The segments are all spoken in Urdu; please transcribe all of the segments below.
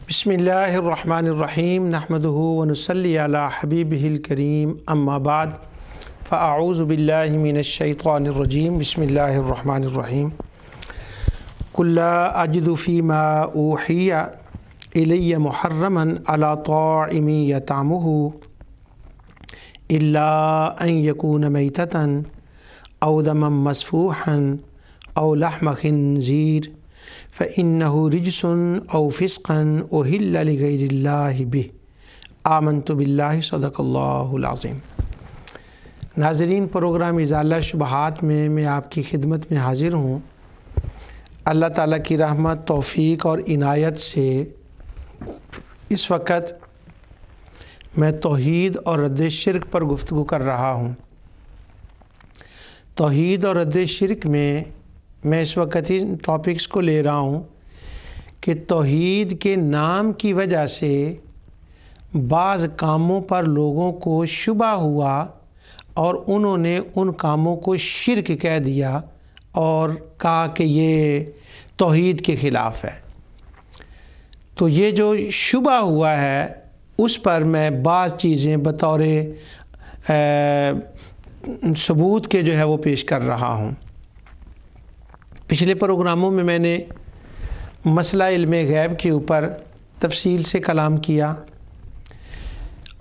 بسم اللہ الرحمن الرحیم نحمدہ ونصلی علی حبیبہ الکریم اما بعد فاعوذ باللہ من الشیطان الرجیم بسم اللہ الرحمن الرحیم قل لا اجد فیما اوحی الی محرما علی طاعم یطعمہ الا ان یکون میتۃ او دما مسفوحا او لحم خنزیر فإنه رجس أو فسقا أهل لغير الله به آمنت بالله صدق اللہ العظیم۔ ناظرین، پروگرام ازالہ شبہات میں آپ کی خدمت میں حاضر ہوں۔ اللہ تعالیٰ کی رحمت، توفیق اور عنایت سے اس وقت میں توحید اور رد شرک پر گفتگو کر رہا ہوں۔ توحید اور رد شرک میں اس وقت ان ٹاپکس کو لے رہا ہوں کہ توحید کے نام کی وجہ سے بعض کاموں پر لوگوں کو شبہ ہوا اور انہوں نے ان کاموں کو شرک کہہ دیا اور کہا کہ یہ توحید کے خلاف ہے۔ تو یہ جو شبہ ہوا ہے اس پر میں بعض چیزیں بطور ثبوت کے جو ہے وہ پیش کر رہا ہوں۔ پچھلے پروگراموں میں نے مسئلہ علم غیب کے اوپر تفصیل سے کلام کیا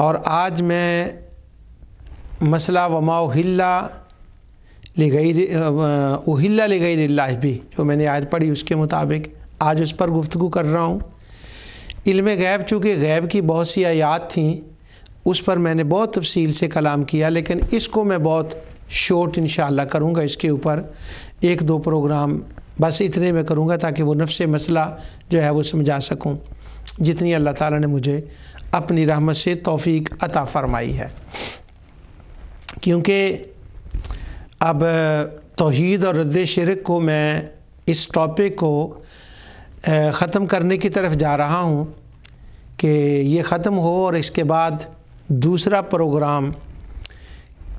اور آج میں مسئلہ وما اہل لغیر اللہ بھی جو میں نے آیت پڑھی اس کے مطابق آج اس پر گفتگو کر رہا ہوں۔ علم غیب چونکہ غیب کی بہت سی آیات تھیں اس پر میں نے بہت تفصیل سے کلام کیا، لیکن اس کو میں بہت شورٹ انشاءاللہ کروں گا۔ اس کے اوپر ایک دو پروگرام بس اتنے میں کروں گا تاکہ وہ نفس مسئلہ جو ہے وہ سمجھا سکوں جتنی اللہ تعالیٰ نے مجھے اپنی رحمت سے توفیق عطا فرمائی ہے۔ کیونکہ اب توحید اور رد شرک کو میں اس ٹاپک کو ختم کرنے کی طرف جا رہا ہوں کہ یہ ختم ہو اور اس کے بعد دوسرا پروگرام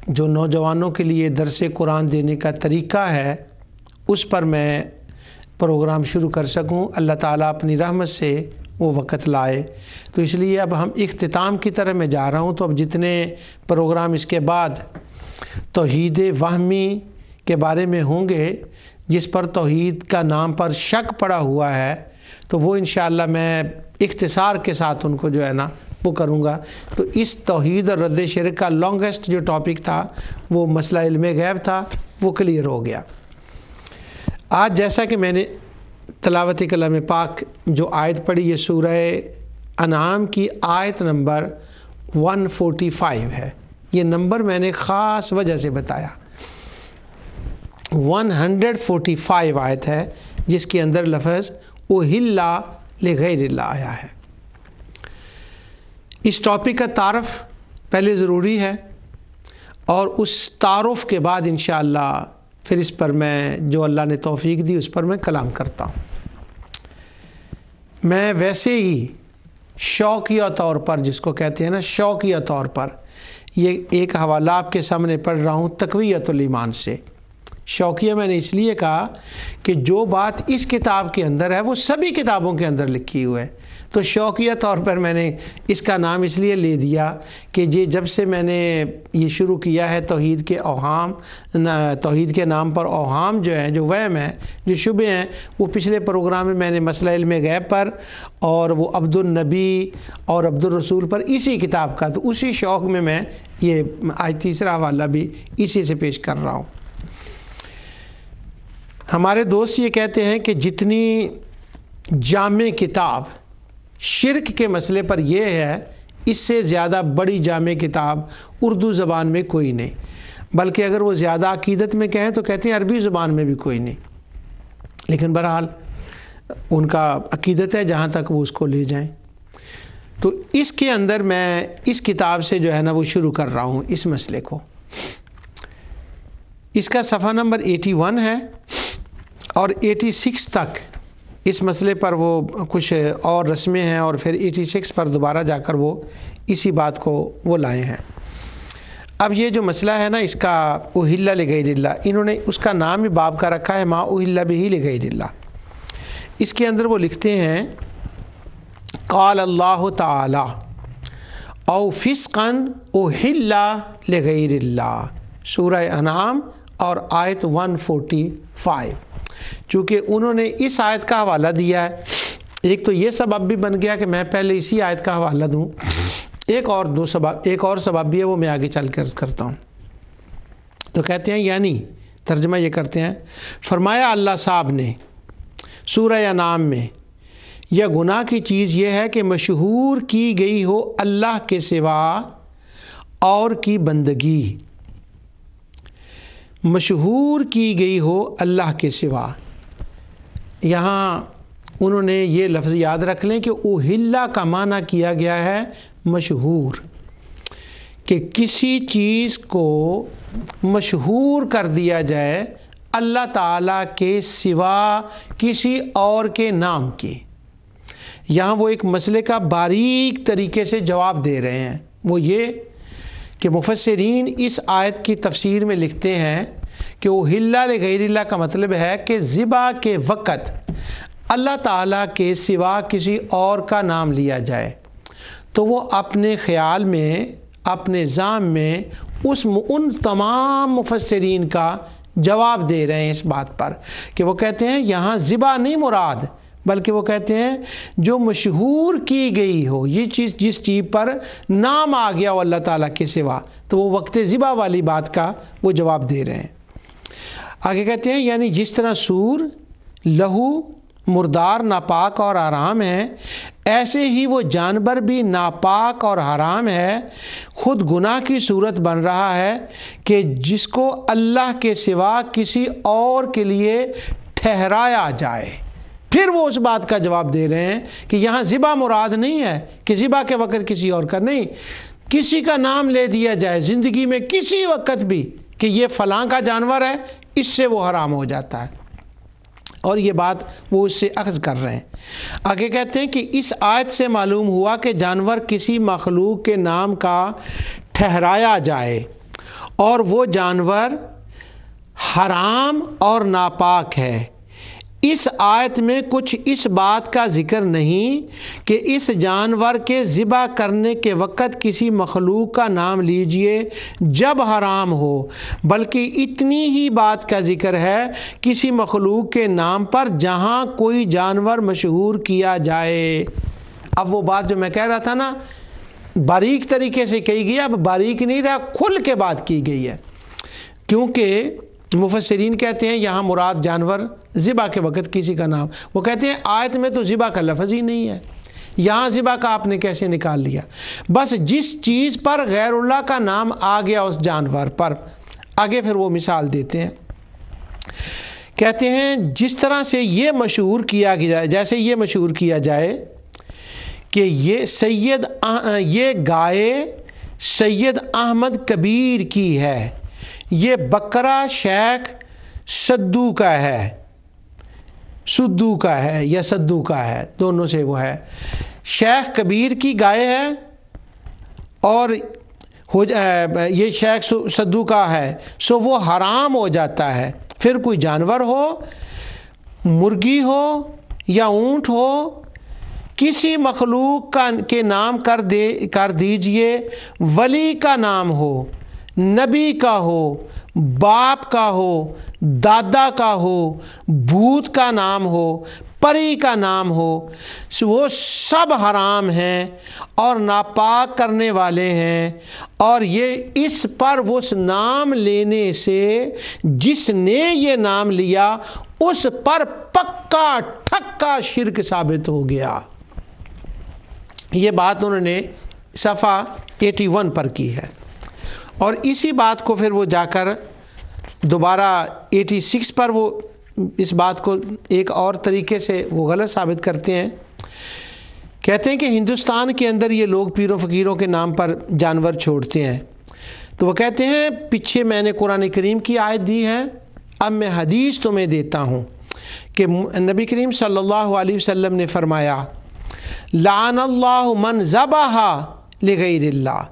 جو نوجوانوں کے لیے درس قرآن دینے کا طریقہ ہے اس پر میں پروگرام شروع کر سکوں۔ اللہ تعالیٰ اپنی رحمت سے وہ وقت لائے، تو اس لیے اب ہم اختتام کی طرف میں جا رہا ہوں۔ تو اب جتنے پروگرام اس کے بعد توحید وہمی کے بارے میں ہوں گے جس پر توحید کا نام پر شک پڑا ہوا ہے تو وہ انشاءاللہ میں اختصار کے ساتھ ان کو جو ہے نا وہ کروں گا۔ تو اس توحید اور رد شرک کا لانگسٹ جو ٹاپک تھا وہ مسئلہ علم غیب تھا، وہ کلیئر ہو گیا۔ آج جیسا کہ میں نے تلاوت کلام پاک جو آیت پڑھی یہ سورہ انعام کی آیت نمبر 145 ہے۔ یہ نمبر میں نے خاص وجہ سے بتایا۔ 145 آیت ہے جس کے اندر لفظ اہل لغیر اللہ آیا ہے۔ اس ٹاپک کا تعارف پہلے ضروری ہے اور اس تعارف کے بعد انشاءاللہ پھر اس پر میں جو اللہ نے توفیق دی اس پر میں کلام کرتا ہوں۔ میں ویسے ہی شوقیہ طور پر، جس کو کہتے ہیں نا شوقیہ طور پر، یہ ایک حوالہ آپ کے سامنے پڑھ رہا ہوں تقویۃ الایمان سے۔ شوقیہ میں نے اس لیے کہا کہ جو بات اس کتاب کے اندر ہے وہ سبھی کتابوں کے اندر لکھی ہوئی ہے، تو شوقیہ طور پر میں نے اس کا نام اس لیے لے دیا کہ جب سے میں نے یہ شروع کیا ہے توحید کے نام پر اوہام جو ہیں، جو وہم ہیں، جو شبہ ہیں، وہ پچھلے پروگرام میں نے مسئلہ علم غیب پر اور وہ عبد النبی اور عبد الرسول پر اسی کتاب کا، تو اسی شوق میں یہ آج تیسرا حوالہ بھی اسی سے پیش کر رہا ہوں۔ ہمارے دوست یہ کہتے ہیں کہ جتنی جامع کتاب شرک کے مسئلے پر یہ ہے، اس سے زیادہ بڑی جامع کتاب اردو زبان میں کوئی نہیں، بلکہ اگر وہ زیادہ عقیدت میں کہیں تو کہتے ہیں عربی زبان میں بھی کوئی نہیں، لیکن بہرحال ان کا عقیدت ہے جہاں تک وہ اس کو لے جائیں۔ تو اس کے اندر میں اس کتاب سے جو ہے نا وہ شروع کر رہا ہوں اس مسئلے کو۔ اس کا صفحہ نمبر 81 ہے اور 86 تک اس مسئلے پر وہ کچھ اور رسمیں ہیں اور پھر 86 پر دوبارہ جا کر وہ اسی بات کو وہ لائے ہیں۔ اب یہ جو مسئلہ ہے نا اس کا اہل لغیر اللہ، انہوں نے اس کا نام ہی باب کا رکھا ہے ما اہل بہ لغیر اللہ۔ اس کے اندر وہ لکھتے ہیں قال اللہ تعالی او فسقن احل لغیر اللہ، سورہ انعام اور آیت 145۔ چونکہ انہوں نے اس آیت کا حوالہ دیا ہے، ایک تو یہ سبب بھی بن گیا کہ میں پہلے اسی آیت کا حوالہ دوں، ایک اور سبب بھی ہے، وہ میں آگے چل کر کرتا ہوں۔ تو کہتے ہیں، یعنی ترجمہ یہ کرتے ہیں، فرمایا اللہ صاحب نے سورہ انعام میں، یہ گناہ کی چیز یہ ہے کہ مشہور کی گئی ہو اللہ کے سوا اور کی بندگی، مشہور کی گئی ہو اللہ کے سوا۔ یہاں انہوں نے یہ لفظ یاد رکھ لیں کہ اوہلا کا معنی کیا گیا ہے مشہور، کہ کسی چیز کو مشہور کر دیا جائے اللہ تعالیٰ کے سوا کسی اور کے نام کے۔ یہاں وہ ایک مسئلے کا باریک طریقے سے جواب دے رہے ہیں، وہ یہ کہ مفسرین اس آیت کی تفسیر میں لکھتے ہیں کہ احل لغیر اللہ کا مطلب ہے کہ ذبح کے وقت اللہ تعالیٰ کے سوا کسی اور کا نام لیا جائے، تو وہ اپنے خیال میں، اپنے ذہن میں ان تمام مفسرین کا جواب دے رہے ہیں اس بات پر کہ وہ کہتے ہیں یہاں ذبح نہیں مراد، بلکہ وہ کہتے ہیں جو مشہور کی گئی ہو، یہ چیز جس چیز پر نام آ گیا ہو اللہ تعالیٰ کے سوا، تو وہ وقت ذبح والی بات کا وہ جواب دے رہے ہیں۔ آگے کہتے ہیں یعنی جس طرح سور، لہو، مردار ناپاک اور حرام ہے، ایسے ہی وہ جانور بھی ناپاک اور حرام ہے، خود گناہ کی صورت بن رہا ہے کہ جس کو اللہ کے سوا کسی اور کے لیے ٹھہرایا جائے۔ پھر وہ اس بات کا جواب دے رہے ہیں کہ یہاں ذبح مراد نہیں ہے کہ ذبح کے وقت کسی اور کا نہیں، کسی کا نام لے دیا جائے زندگی میں کسی وقت بھی کہ یہ فلاں کا جانور ہے، اس سے وہ حرام ہو جاتا ہے، اور یہ بات وہ اس سے اخذ کر رہے ہیں۔ آگے کہتے ہیں کہ اس آیت سے معلوم ہوا کہ جانور کسی مخلوق کے نام کا ٹھہرایا جائے اور وہ جانور حرام اور ناپاک ہے۔ اس آیت میں کچھ اس بات کا ذکر نہیں کہ اس جانور کے ذبح کرنے کے وقت کسی مخلوق کا نام لیجئے جب حرام ہو، بلکہ اتنی ہی بات کا ذکر ہے کسی مخلوق کے نام پر جہاں کوئی جانور مشہور کیا جائے۔ اب وہ بات جو میں کہہ رہا تھا نا، باریک طریقے سے کہی گئی، اب باریک نہیں رہا، کھل کے بات کی گئی ہے، کیونکہ مفسرین کہتے ہیں یہاں مراد جانور ذبح کے وقت کسی کا نام، وہ کہتے ہیں آیت میں تو ذبح کا لفظ ہی نہیں ہے، یہاں ذبح کا آپ نے کیسے نکال لیا؟ بس جس چیز پر غیر اللہ کا نام آ گیا اس جانور پر، آگے پھر وہ مثال دیتے ہیں، کہتے ہیں جس طرح سے یہ مشہور کیا گیا، جیسے یہ مشہور کیا جائے کہ یہ گائے سید احمد کبیر کی ہے، یہ بکرا شیخ سدو کا ہے، سدو کا ہے یا سدو کا ہے، دونوں سے وہ ہے، شیخ کبیر کی گائے ہے اور یہ شیخ سدو کا ہے، سو وہ حرام ہو جاتا ہے۔ پھر کوئی جانور ہو، مرغی ہو یا اونٹ ہو، کسی مخلوق کے نام کر دیجئے، ولی کا نام ہو، نبی کا ہو، باپ کا ہو، دادا کا ہو، بھوت کا نام ہو، پری کا نام ہو، وہ سب حرام ہیں اور ناپاک کرنے والے ہیں، اور یہ اس پر اس نام لینے سے جس نے یہ نام لیا اس پر پکا ٹھکا شرک ثابت ہو گیا۔ یہ بات انہوں نے صفحہ 81 پر کی ہے، اور اسی بات کو پھر وہ جا کر دوبارہ 86 پر وہ اس بات کو ایک اور طریقے سے وہ غلط ثابت کرتے ہیں، کہتے ہیں کہ ہندوستان کے اندر یہ لوگ پیروں فقیروں کے نام پر جانور چھوڑتے ہیں، تو وہ کہتے ہیں پیچھے میں نے قرآن کریم کی آیت دی ہے، اب میں حدیث تمہیں دیتا ہوں کہ نبی کریم صلی اللہ علیہ وسلم نے فرمایا لعن اللہ من ذبح لغیر اللہ،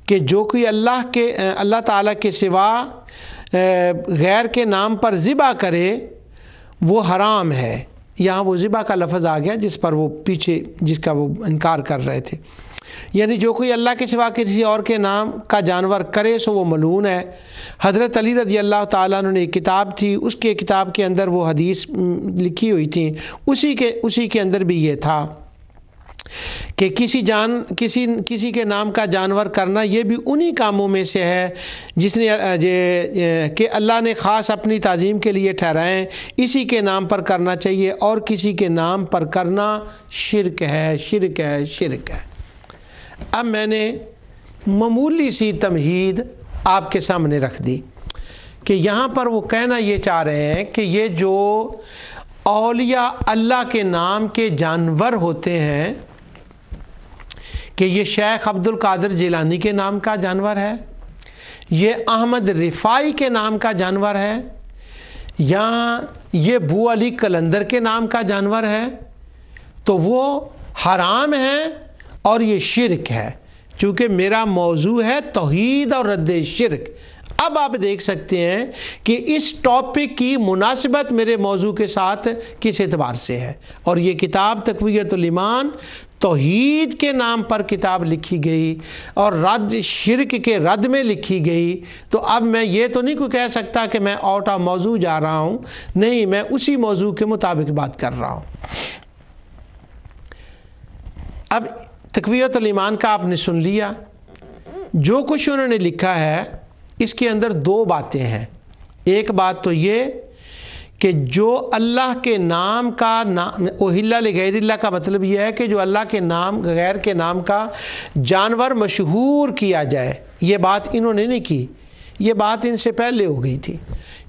کہ جو کوئی اللہ تعالیٰ کے سوا غیر کے نام پر ذبح کرے وہ حرام ہے، یہاں وہ ذبح کا لفظ آ گیا جس پر وہ پیچھے جس کا وہ انکار کر رہے تھے، یعنی جو کوئی اللہ کے سوا کسی اور کے نام کا جانور کرے سو وہ ملعون ہے۔ حضرت علی رضی اللہ تعالیٰ عنہ نے ایک کتاب تھی، اس کے کتاب کے اندر وہ حدیث لکھی ہوئی تھی، اسی کے اندر بھی یہ تھا کہ کسی کے نام کا جانور کرنا یہ بھی انہی کاموں میں سے ہے جس نے کہ اللہ نے خاص اپنی تعظیم کے لیے ٹھہرائیں، اسی کے نام پر کرنا چاہیے، اور کسی کے نام پر کرنا شرک ہے، شرک ہے، شرک ہے۔ اب میں نے معمولی سی تمہید آپ کے سامنے رکھ دی کہ یہاں پر وہ کہنا یہ چاہ رہے ہیں کہ یہ جو اولیاء اللہ کے نام کے جانور ہوتے ہیں کہ یہ شیخ عبد القادر جیلانی کے نام کا جانور ہے، یہ احمد رفاعی کے نام کا جانور ہے، یا یہ بو علی قلندر کے نام کا جانور ہے، تو وہ حرام ہے اور یہ شرک ہے، چونکہ میرا موضوع ہے توحید اور رد شرک۔ اب آپ دیکھ سکتے ہیں کہ اس ٹاپک کی مناسبت میرے موضوع کے ساتھ کس اعتبار سے ہے، اور یہ کتاب تقویۃ الایمان توحید کے نام پر کتاب لکھی گئی اور رد شرک کے رد میں لکھی گئی، تو اب میں یہ تو نہیں کوئی کہہ سکتا کہ میں آؤٹ آف موضوع جا رہا ہوں، نہیں، میں اسی موضوع کے مطابق بات کر رہا ہوں۔ اب تقویۃ الایمان کا آپ نے سن لیا، جو کچھ انہوں نے لکھا ہے اس کے اندر دو باتیں ہیں۔ ایک بات تو یہ کہ جو اللہ کے نام کا اوہل لغیر اللہ کا مطلب یہ ہے کہ جو اللہ کے نام غیر کے نام کا جانور مشہور کیا جائے، یہ بات انہوں نے نہیں کی، یہ بات ان سے پہلے ہو گئی تھی،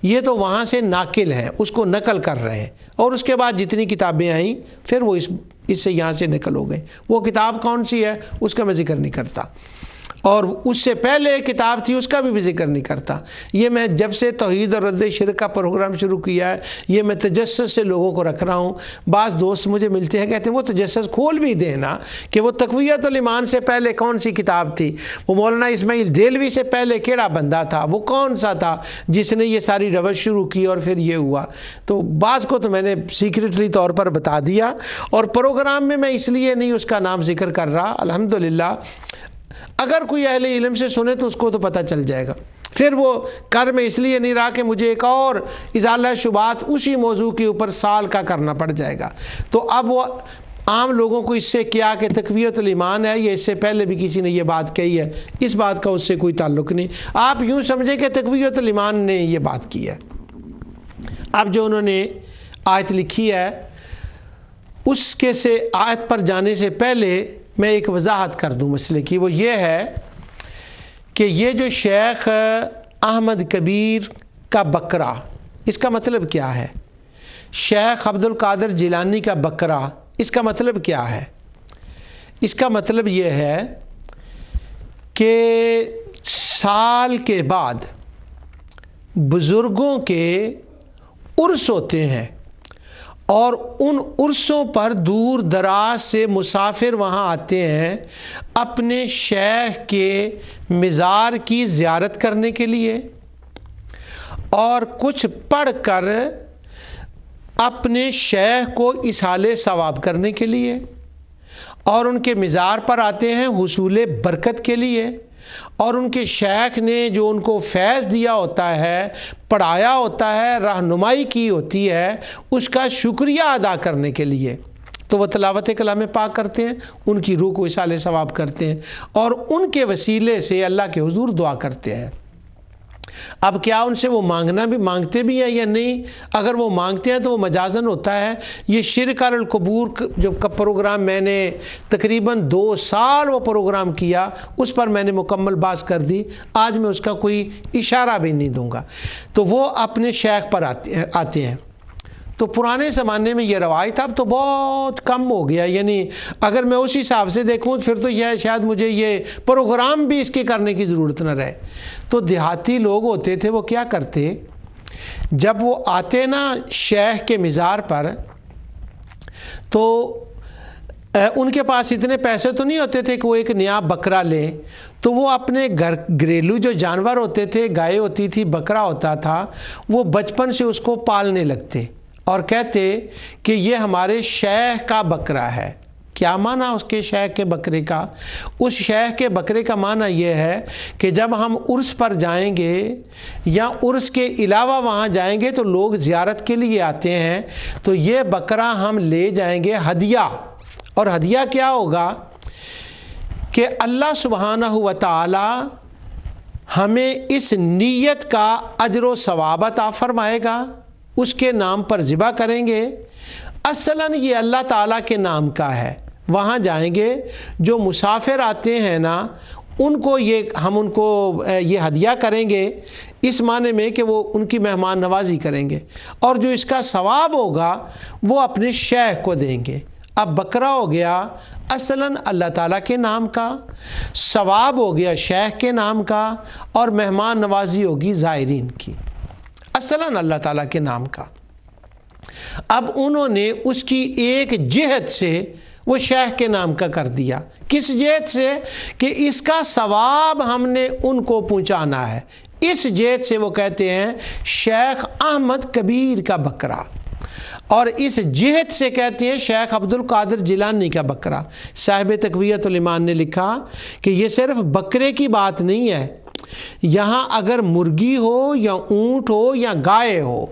یہ تو وہاں سے ناقل ہے، اس کو نقل کر رہے ہیں، اور اس کے بعد جتنی کتابیں آئیں پھر وہ اس سے یہاں سے نقل ہو گئے۔ وہ کتاب کون سی ہے اس کا میں ذکر نہیں کرتا، اور اس سے پہلے کتاب تھی اس کا بھی ذکر نہیں کرتا۔ یہ میں جب سے توحید اور رد شرک کا پروگرام شروع کیا ہے یہ میں تجسس سے لوگوں کو رکھ رہا ہوں۔ بعض دوست مجھے ملتے ہیں کہتے ہیں وہ تجسس کھول بھی دینا کہ وہ تقویۃ الایمان سے پہلے کون سی کتاب تھی، وہ مولانا اسماعیل دہلوی سے پہلے کیڑا بندہ تھا، وہ کون سا تھا جس نے یہ ساری روش شروع کی اور پھر یہ ہوا۔ تو بعض کو تو میں نے سیکریٹری طور پر بتا دیا، اور پروگرام میں اس لیے نہیں اس کا نام ذکر کر رہا، الحمدللہ اگر کوئی اہل علم سے سنے تو اس کو تو پتہ چل جائے گا۔ پھر وہ کر میں اس لیے نہیں رہا کہ مجھے ایک اور ازالہ شبہات اسی موضوع کے اوپر سال کا کرنا پڑ جائے گا۔ تو اب وہ عام لوگوں کو اس سے کیا کہ تقویۃ الایمان ہے، یہ اس سے پہلے بھی کسی نے یہ بات کہی ہے، اس بات کا اس سے کوئی تعلق نہیں۔ آپ یوں سمجھیں کہ تقویۃ الایمان نے یہ بات کی ہے۔ اب جو انہوں نے آیت لکھی ہے اس کے سے آیت پر جانے سے پہلے میں ایک وضاحت کر دوں مسئلے کی، وہ یہ ہے کہ یہ جو شیخ احمد کبیر کا بکرا، اس کا مطلب کیا ہے؟ شیخ عبد القادر جیلانی کا بکرا، اس کا مطلب کیا ہے؟ اس کا مطلب یہ ہے کہ سال کے بعد بزرگوں کے عرس ہوتے ہیں، اور ان عرسوں پر دور دراز سے مسافر وہاں آتے ہیں اپنے شیخ کے مزار کی زیارت کرنے کے لیے، اور کچھ پڑھ کر اپنے شیخ کو اصحال ثواب کرنے کے لیے، اور ان کے مزار پر آتے ہیں حصول برکت کے لیے، اور ان کے شیخ نے جو ان کو فیض دیا ہوتا ہے، پڑھایا ہوتا ہے، رہنمائی کی ہوتی ہے، اس کا شکریہ ادا کرنے کے لیے تو وہ تلاوت کلام پاک کرتے ہیں، ان کی روح کو اصحال ثواب کرتے ہیں، اور ان کے وسیلے سے اللہ کے حضور دعا کرتے ہیں۔ اب کیا ان سے وہ مانگتے بھی ہیں یا نہیں؟ اگر وہ مانگتے ہیں تو وہ مجازن ہوتا ہے۔ یہ شرک علی القبور جو پروگرام میں نے تقریباً 2 سال وہ پروگرام کیا، اس پر میں نے مکمل بات کر دی، آج میں اس کا کوئی اشارہ بھی نہیں دوں گا۔ تو وہ اپنے شیخ پر آتے ہیں۔ تو پرانے زمانے میں یہ روایت اب تو بہت کم ہو گیا، یعنی اگر میں اسی حساب سے دیکھوں پھر تو یہ شاید مجھے یہ پروگرام بھی اس کے کرنے کی ضرورت نہ رہے۔ تو دیہاتی لوگ ہوتے تھے وہ کیا کرتے، جب وہ آتے نا شیخ کے مزار پر تو ان کے پاس اتنے پیسے تو نہیں ہوتے تھے کہ وہ ایک نیا بکرا لیں، تو وہ اپنے گھریلو جو جانور ہوتے تھے، گائے ہوتی تھی، بکرا ہوتا تھا، وہ بچپن سے اس کو پالنے لگتے اور کہتے کہ یہ ہمارے شیخ کا بکرا ہے۔ کیا معنی اس کے شیخ کے بکرے کا؟ اس شیخ کے بکرے کا معنی یہ ہے کہ جب ہم عرس پر جائیں گے یا عرس کے علاوہ وہاں جائیں گے تو لوگ زیارت کے لیے آتے ہیں، تو یہ بکرا ہم لے جائیں گے ہدیہ۔ اور ہدیہ کیا ہوگا کہ اللہ سبحانہ و تعالی ہمیں اس نیت کا اجر و ثواب عطا فرمائے گا، اس کے نام پر ذبح کریں گے۔ اصلاً یہ اللہ تعالیٰ کے نام کا ہے، وہاں جائیں گے، جو مسافر آتے ہیں نا ہم ان کو یہ ہدیہ کریں گے، اس معنی میں کہ وہ ان کی مہمان نوازی کریں گے، اور جو اس کا ثواب ہوگا وہ اپنے شیخ کو دیں گے۔ اب بکرا ہو گیا اصلاً اللہ تعالیٰ کے نام کا، ثواب ہو گیا شیخ کے نام کا، اور مہمان نوازی ہوگی زائرین کی، اصلاً اللہ تعالیٰ کے نام کا۔ اب انہوں نے اس کی ایک جہت سے وہ شیخ کے نام کا کر دیا۔ کس جہت سے؟ کہ اس کا ثواب ہم نے ان کو پہنچانا ہے، اس جہت سے وہ کہتے ہیں شیخ احمد کبیر کا بکرا، اور اس جہت سے کہتے ہیں شیخ عبد القادر جیلانی کا بکرا۔ صاحب تقویت الایمان نے لکھا کہ یہ صرف بکرے کی بات نہیں ہے، یہاں اگر مرغی ہو یا اونٹ ہو یا گائے ہو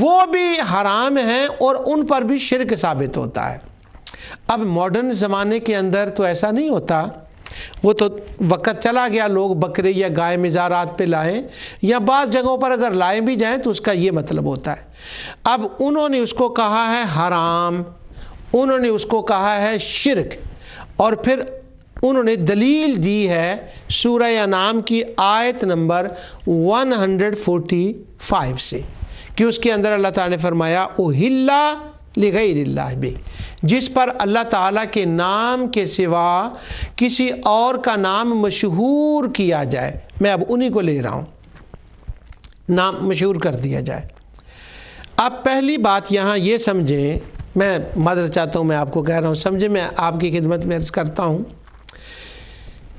وہ بھی حرام ہیں، اور ان پر بھی شرک ثابت ہوتا ہے۔ اب ماڈرن زمانے کے اندر تو ایسا نہیں ہوتا، وہ تو وقت چلا گیا، لوگ بکرے یا گائے مزارات پہ لائیں، یا بعض جگہوں پر اگر لائیں بھی جائیں تو اس کا یہ مطلب ہوتا ہے۔ اب انہوں نے اس کو کہا ہے حرام، انہوں نے اس کو کہا ہے شرک، اور پھر انہوں نے دلیل دی ہے سورہ انعام کی آیت نمبر 145 سے، کہ اس کے اندر اللہ تعالیٰ نے فرمایا اُحِلَّ لِغَيْرِ اللَّهِ بِهِ، جس پر اللہ تعالیٰ کے نام کے سوا کسی اور کا نام مشہور کیا جائے، میں اب انہی کو لے رہا ہوں، نام مشہور کر دیا جائے۔ اب پہلی بات یہاں یہ سمجھیں، میں معذرت چاہتا ہوں، میں آپ کو کہہ رہا ہوں سمجھیں، میں آپ کی خدمت میں عرض کرتا ہوں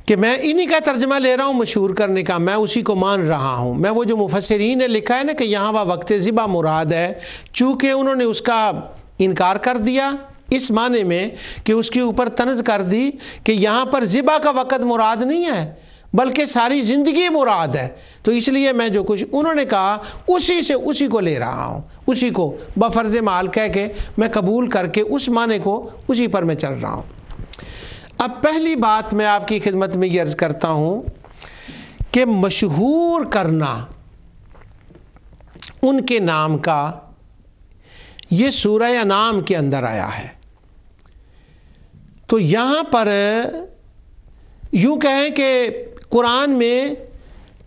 کہ میں انہی کا ترجمہ لے رہا ہوں مشہور کرنے کا، میں اسی کو مان رہا ہوں۔ میں وہ جو مفسرین نے لکھا ہے نا کہ یہاں وقت ذبح مراد ہے، چونکہ انہوں نے اس کا انکار کر دیا اس معنی میں کہ اس کے اوپر طنز کر دی کہ یہاں پر ذبح کا وقت مراد نہیں ہے بلکہ ساری زندگی مراد ہے، تو اس لیے میں جو کچھ انہوں نے کہا اسی کو لے رہا ہوں، اسی کو بفرض محال کہہ کے میں قبول کر کے اس معنی کو اسی پر میں چل رہا ہوں۔ اب پہلی بات میں آپ کی خدمت میں یہ عرض کرتا ہوں کہ مشہور کرنا ان کے نام کا یہ سورہ انعام کے اندر آیا ہے، تو یہاں پر یوں کہیں کہ قرآن میں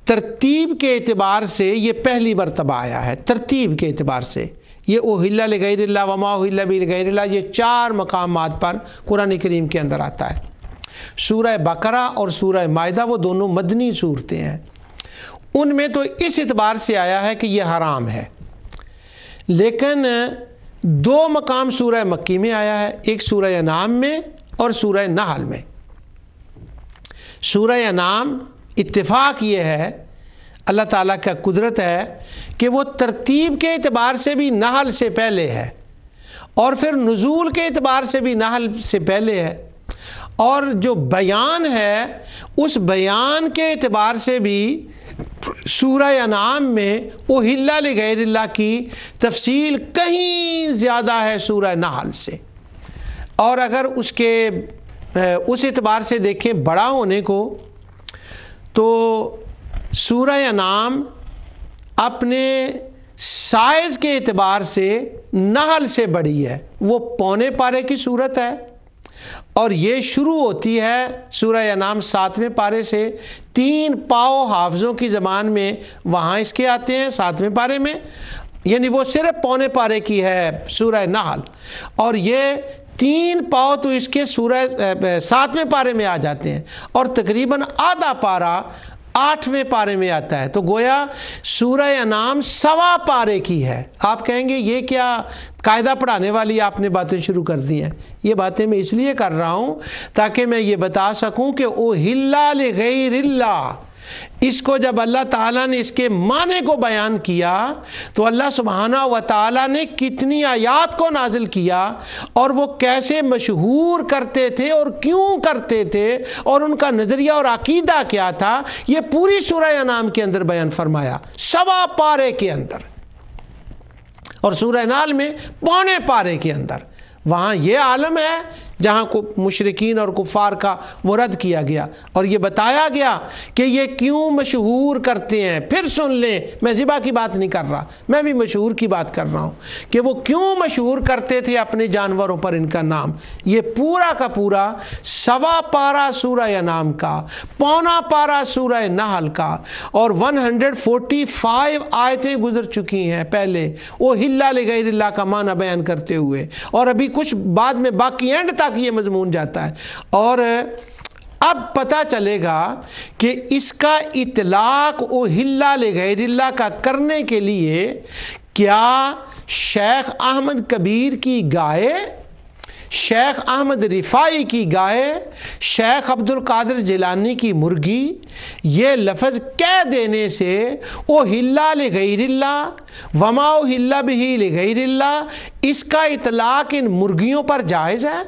ترتیب کے اعتبار سے یہ پہلی مرتبہ آیا ہے، ترتیب کے اعتبار سے یہ اُحِلَّ لِغَيْرِ اللَّهِ وَمَا أُحِلَّ بِهِ لِغَيْرِ اللَّهِ، یہ 4 مقامات پر قرآن کریم کے اندر آتا ہے۔ سورہ بقرہ اور سورہ مائدہ وہ دونوں مدنی صورتیں ہیں، ان میں تو اس اعتبار سے آیا ہے کہ یہ حرام ہے، لیکن 2 مقام سورہ مکی میں آیا ہے، ایک سورہ انعام میں اور سورہ نحل میں۔ سورہ انعام اتفاق یہ ہے، اللہ تعالیٰ کا قدرت ہے کہ وہ ترتیب کے اعتبار سے بھی نحل سے پہلے ہے، اور پھر نزول کے اعتبار سے بھی نحل سے پہلے ہے، اور جو بیان ہے اس بیان کے اعتبار سے بھی سورہ انعام میں اُحِلَّ لِغَيْرِ اللَّهِ کی تفصیل کہیں زیادہ ہے سورہ نحل سے، اور اگر اس اعتبار سے دیکھیں بڑا ہونے کو تو سورہ انعام اپنے سائز کے اعتبار سے نحل سے بڑی ہے، وہ 1.25 پارے کی صورت ہے، اور یہ شروع ہوتی ہے سورہ انعام 7ویں پارے سے، 3 پاؤ حافظوں کی زبان میں وہاں اس کے آتے ہیں 7ویں پارے میں، یعنی وہ صرف 1.25 پارے کی ہے سورہ نحل، اور یہ 3 پاؤ تو اس کے سورہ 7ویں پارے میں آ جاتے ہیں، اور تقریباً آدھا پارہ 8ویں پارے میں آتا ہے، تو گویا سورہ انعام 1.25 پارے کی ہے۔ آپ کہیں گے یہ کیا قاعدہ پڑھانے والی آپ نے باتیں شروع کر دی ہیں؟ یہ باتیں میں اس لیے کر رہا ہوں تاکہ میں یہ بتا سکوں کہ اُحِلَّ لِغَيْرِ اللَّهِ، اس کو جب اللہ تعالیٰ نے اس کے معنی کو بیان کیا تو اللہ سبحانہ و تعالیٰ نے کتنی آیات کو نازل کیا اور وہ کیسے مشہور کرتے تھے اور کیوں کرتے تھے اور ان کا نظریہ اور عقیدہ کیا تھا، یہ پوری سورہ انعام کے اندر بیان فرمایا، 1.25 پارے کے اندر، اور سورہ نحل میں 1.25 پارے کے اندر۔ وہاں یہ عالم ہے جہاں کو مشرکین اور کفار کا وہ رد کیا گیا اور یہ بتایا گیا کہ یہ کیوں مشہور کرتے ہیں۔ پھر سن لیں، میں ذبح کی بات نہیں کر رہا، میں بھی مشہور کی بات کر رہا ہوں کہ وہ کیوں مشہور کرتے تھے اپنے جانوروں پر ان کا نام۔ یہ پورا کا پورا 1.25 پارہ سورہ انعام کا، 1.25 پارہ سورہ نحل کا، اور 145 آیتیں گزر چکی ہیں پہلے وہ ہلا لغیر اللہ کا معنی بیان کرتے ہوئے، اور ابھی کچھ بعد میں باقی اینڈ تک یہ مضمون جاتا ہے۔ اور اب پتہ چلے گا کہ اس کا اطلاق اوہلا لغیر اللہ کا کرنے کے لیے کیا شیخ احمد کبیر کی گائے، شیخ احمد رفاعی کی گائے، شیخ عبد القادر جیلانی کی مرغی، یہ لفظ کہہ دینے سے اوہلا لغیر اللہ وما اوہلا بہ لغیر اللہ، اس کا اطلاق ان مرغیوں پر جائز ہے؟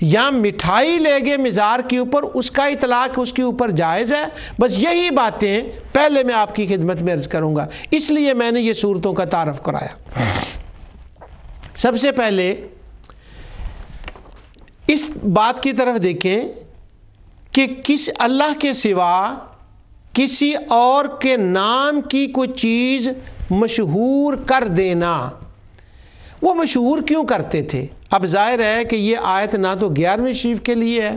یا مٹھائی لے گے مزار کے اوپر، اس کا اطلاق اس کے اوپر جائز ہے؟ بس یہی باتیں پہلے میں آپ کی خدمت میں عرض کروں گا، اس لیے میں نے یہ صورتوں کا تعارف کرایا۔ سب سے پہلے اس بات کی طرف دیکھیں کہ کس اللہ کے سوا کسی اور کے نام کی کوئی چیز مشہور کر دینا، وہ مشہور کیوں کرتے تھے؟ اب ظاہر ہے کہ یہ آیت نہ تو 11ویں شریف کے لیے ہے،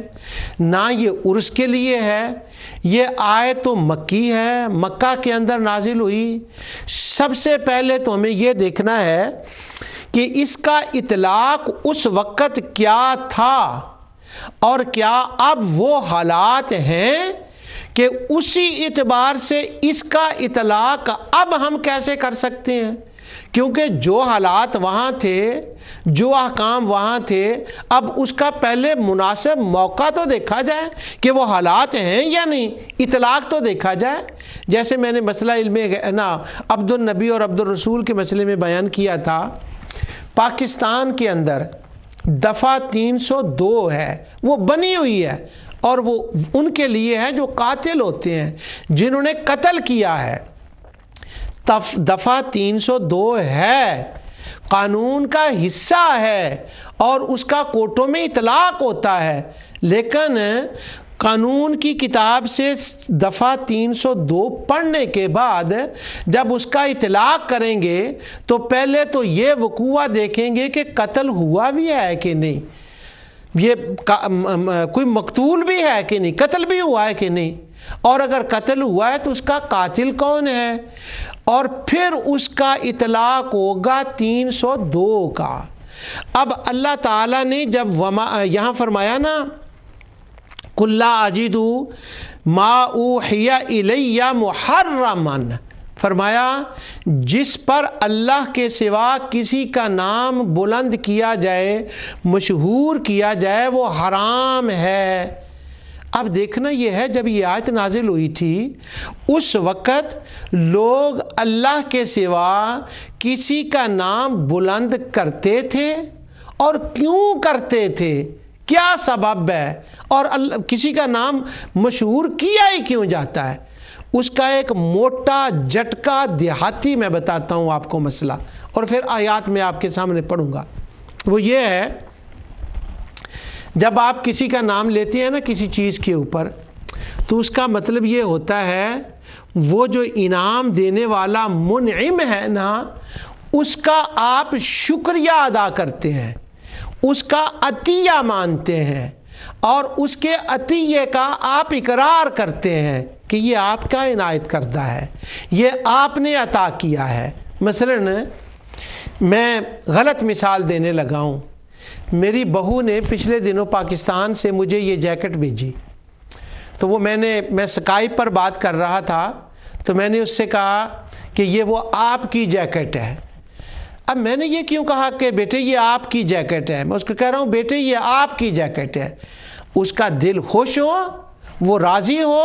نہ یہ عرس کے لیے ہے، یہ آیت تو مکی ہے، مکہ کے اندر نازل ہوئی۔ سب سے پہلے تو ہمیں یہ دیکھنا ہے کہ اس کا اطلاق اس وقت کیا تھا، اور کیا اب وہ حالات ہیں کہ اسی اعتبار سے اس کا اطلاق اب ہم کیسے کر سکتے ہیں؟ کیونکہ جو حالات وہاں تھے، جو احکام وہاں تھے، اب اس کا پہلے مناسب موقع تو دیکھا جائے کہ وہ حالات ہیں یا نہیں، اطلاق تو دیکھا جائے۔ جیسے میں نے مسئلہ علم عبد النبی اور عبد الرسول کے مسئلے میں بیان کیا تھا، پاکستان کے اندر دفعہ 302 ہے، وہ بنی ہوئی ہے، اور وہ ان کے لیے ہے جو قاتل ہوتے ہیں، جنہوں نے قتل کیا ہے۔ دفعہ 302 ہے، قانون کا حصہ ہے، اور اس کا کورٹوں میں اطلاق ہوتا ہے، لیکن قانون کی کتاب سے دفعہ 302 پڑھنے کے بعد جب اس کا اطلاق کریں گے تو پہلے تو یہ وقوع دیکھیں گے کہ قتل ہوا بھی ہے کہ نہیں، یہ کوئی مقتول بھی ہے کہ نہیں، قتل بھی ہوا ہے کہ نہیں، اور اگر قتل ہوا ہے تو اس کا قاتل کون ہے، اور پھر اس کا اطلاق ہوگا 302 کا۔ اب اللہ تعالیٰ نے جب یہاں فرمایا نا قُلْ لَا أَجِدُ مَا أُوحِيَ إِلَيَّ مُحَرَّمًا، فرمایا جس پر اللہ کے سوا کسی کا نام بلند کیا جائے، مشہور کیا جائے، وہ حرام ہے۔ اب دیکھنا یہ ہے جب یہ آیت نازل ہوئی تھی اس وقت لوگ اللہ کے سوا کسی کا نام بلند کرتے تھے، اور کیوں کرتے تھے، کیا سبب ہے، اور کسی کا نام مشہور کیا ہی کیوں جاتا ہے؟ اس کا ایک موٹا جٹکا دیہاتی میں بتاتا ہوں آپ کو مسئلہ، اور پھر آیات میں آپ کے سامنے پڑھوں گا۔ وہ یہ ہے، جب آپ کسی کا نام لیتے ہیں نا کسی چیز کے اوپر، تو اس کا مطلب یہ ہوتا ہے وہ جو انعام دینے والا منعم ہے نا، اس کا آپ شکریہ ادا کرتے ہیں، اس کا عطیہ مانتے ہیں، اور اس کے عطیے کا آپ اقرار کرتے ہیں کہ یہ آپ کا عنایت کردہ ہے، یہ آپ نے عطا کیا ہے۔ مثلاً میں غلط مثال دینے لگا ہوں، میری بہو نے پچھلے دنوں پاکستان سے مجھے یہ جیکٹ بھیجی، تو وہ میں سکائپ پر بات کر رہا تھا، تو میں نے اس سے کہا کہ یہ وہ آپ کی جیکٹ ہے۔ اب میں نے یہ کیوں کہا کہ بیٹے یہ آپ کی جیکٹ ہے، میں اس کو کہہ رہا ہوں بیٹے یہ آپ کی جیکٹ ہے۔ اس کا دل خوش ہو، وہ راضی ہو،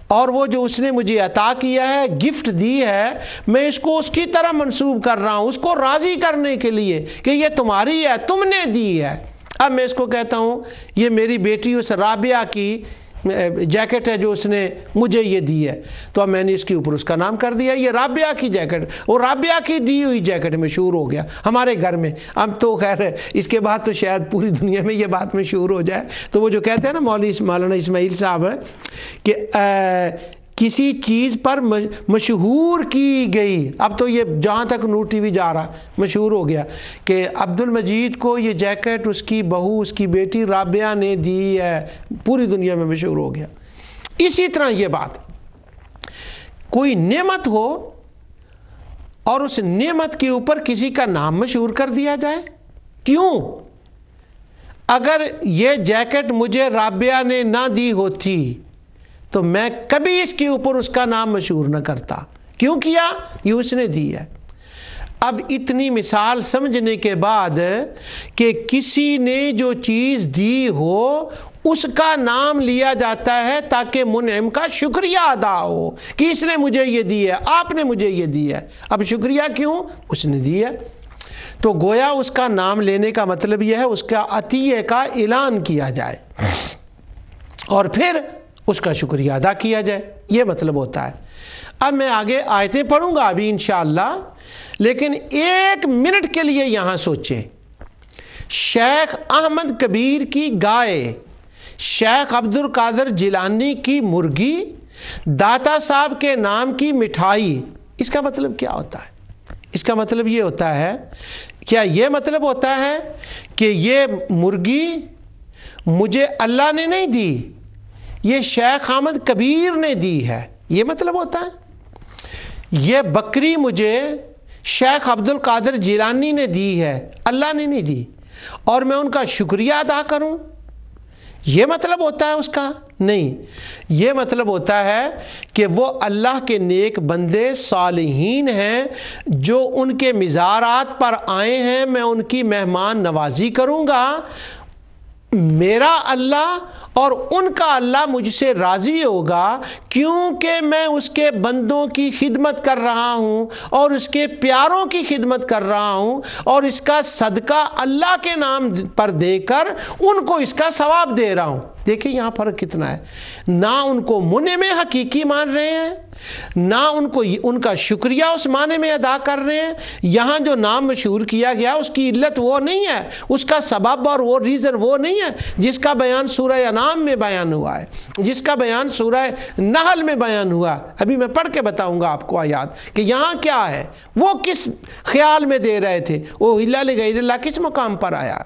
اور وہ جو اس نے مجھے عطا کیا ہے، گفٹ دی ہے، میں اس کو اس کی طرح منسوب کر رہا ہوں، اس کو راضی کرنے کے لیے کہ یہ تمہاری ہے، تم نے دی ہے۔ اب میں اس کو کہتا ہوں یہ میری بیٹی اس رابعہ کی جیکٹ ہے جو اس نے مجھے یہ دی ہے، تو اب میں نے اس کے اوپر اس کا نام کر دیا، یہ رابعہ کی جیکٹ، اور رابعہ کی دی ہوئی جیکٹ مشہور ہو گیا ہمارے گھر میں۔ اب تو خیر ہے، اس کے بعد تو شاید پوری دنیا میں یہ بات مشہور ہو جائے۔ تو وہ جو کہتے ہیں نا مولانا اسماعیل صاحب کہ کسی چیز پر مشہور کی گئی، اب تو یہ جہاں تک نور ٹی وی جا رہا مشہور ہو گیا کہ عبد المجید کو یہ جیکٹ اس کی بہو، اس کی بیٹی رابعہ نے دی ہے، پوری دنیا میں مشہور ہو گیا۔ اسی طرح یہ بات، کوئی نعمت ہو اور اس نعمت کے اوپر کسی کا نام مشہور کر دیا جائے، کیوں؟ اگر یہ جیکٹ مجھے رابعہ نے نہ دی ہوتی تو میں کبھی اس کے اوپر اس کا نام مشہور نہ کرتا۔ کیوں کیا؟ یہ اس نے دی ہے۔ اب اتنی مثال سمجھنے کے بعد کہ کسی نے جو چیز دی ہو اس کا نام لیا جاتا ہے تاکہ منعم کا شکریہ ادا ہو کہ اس نے مجھے یہ دی ہے، آپ نے مجھے یہ دی ہے۔ اب شکریہ کیوں؟ اس نے دی ہے۔ تو گویا اس کا نام لینے کا مطلب یہ ہے اس کا عطیے کا اعلان کیا جائے اور پھر اس کا شکریہ ادا کیا جائے، یہ مطلب ہوتا ہے۔ اب میں آگے آیتیں پڑھوں گا ابھی انشاءاللہ، لیکن ایک منٹ کے لیے یہاں سوچیں۔ شیخ احمد کبیر کی گائے، شیخ عبد القادر جیلانی کی مرغی، داتا صاحب کے نام کی مٹھائی، اس کا مطلب کیا ہوتا ہے؟ اس کا مطلب یہ ہوتا ہے، کیا یہ مطلب ہوتا ہے کہ یہ مرغی مجھے اللہ نے نہیں دی، یہ شیخ احمد کبیر نے دی ہے، یہ مطلب ہوتا ہے؟ یہ بکری مجھے شیخ عبد القادر جیلانی نے دی ہے، اللہ نے نہیں دی، اور میں ان کا شکریہ ادا کروں، یہ مطلب ہوتا ہے اس کا؟ نہیں، یہ مطلب ہوتا ہے کہ وہ اللہ کے نیک بندے صالحین ہیں جو ان کے مزارات پر آئے ہیں، میں ان کی مہمان نوازی کروں گا، میرا اللہ اور ان کا اللہ مجھ سے راضی ہوگا کیونکہ میں اس کے بندوں کی خدمت کر رہا ہوں اور اس کے پیاروں کی خدمت کر رہا ہوں، اور اس کا صدقہ اللہ کے نام پر دے کر ان کو اس کا ثواب دے رہا ہوں۔ دیکھیں یہاں فرق کتنا ہے، نہ ان کو منعم حقیقی مان رہے ہیں، نہ ان کا شکریہ اس معنی میں ادا کر رہے ہیں۔ یہاں جو نام مشہور کیا گیا اس کی علت وہ نہیں ہے، اس کا سبب اور وہ ریزن وہ نہیں ہے جس کا بیان سورہ انعام میں بیان ہوا ہے، جس کا بیان سورہ نحل میں بیان ہوا۔ ابھی میں پڑھ کے بتاؤں گا آپ کو آیات کہ یہاں کیا ہے، وہ کس خیال میں دے رہے تھے، وہ الا لغیر اللہ کس مقام پر آیا۔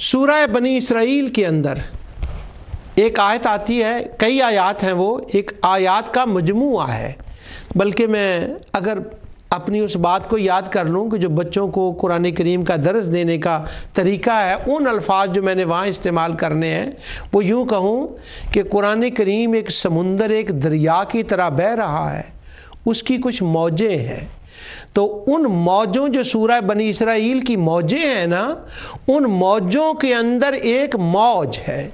سورہ بنی اسرائیل کے اندر ایک آیت آتی ہے، کئی آیات ہیں، وہ ایک آیات کا مجموعہ ہے، بلکہ میں اگر اپنی اس بات کو یاد کر لوں کہ جو بچوں کو قرآن کریم کا درس دینے کا طریقہ ہے، ان الفاظ جو میں نے وہاں استعمال کرنے ہیں وہ یوں کہوں کہ قرآن کریم ایک سمندر، ایک دریا کی طرح بہہ رہا ہے، اس کی کچھ موجیں ہیں، تو ان موجوں جو سورہ بنی اسرائیل کی موجیں ہیں نا، ان موجوں کے اندر ایک موج ہے،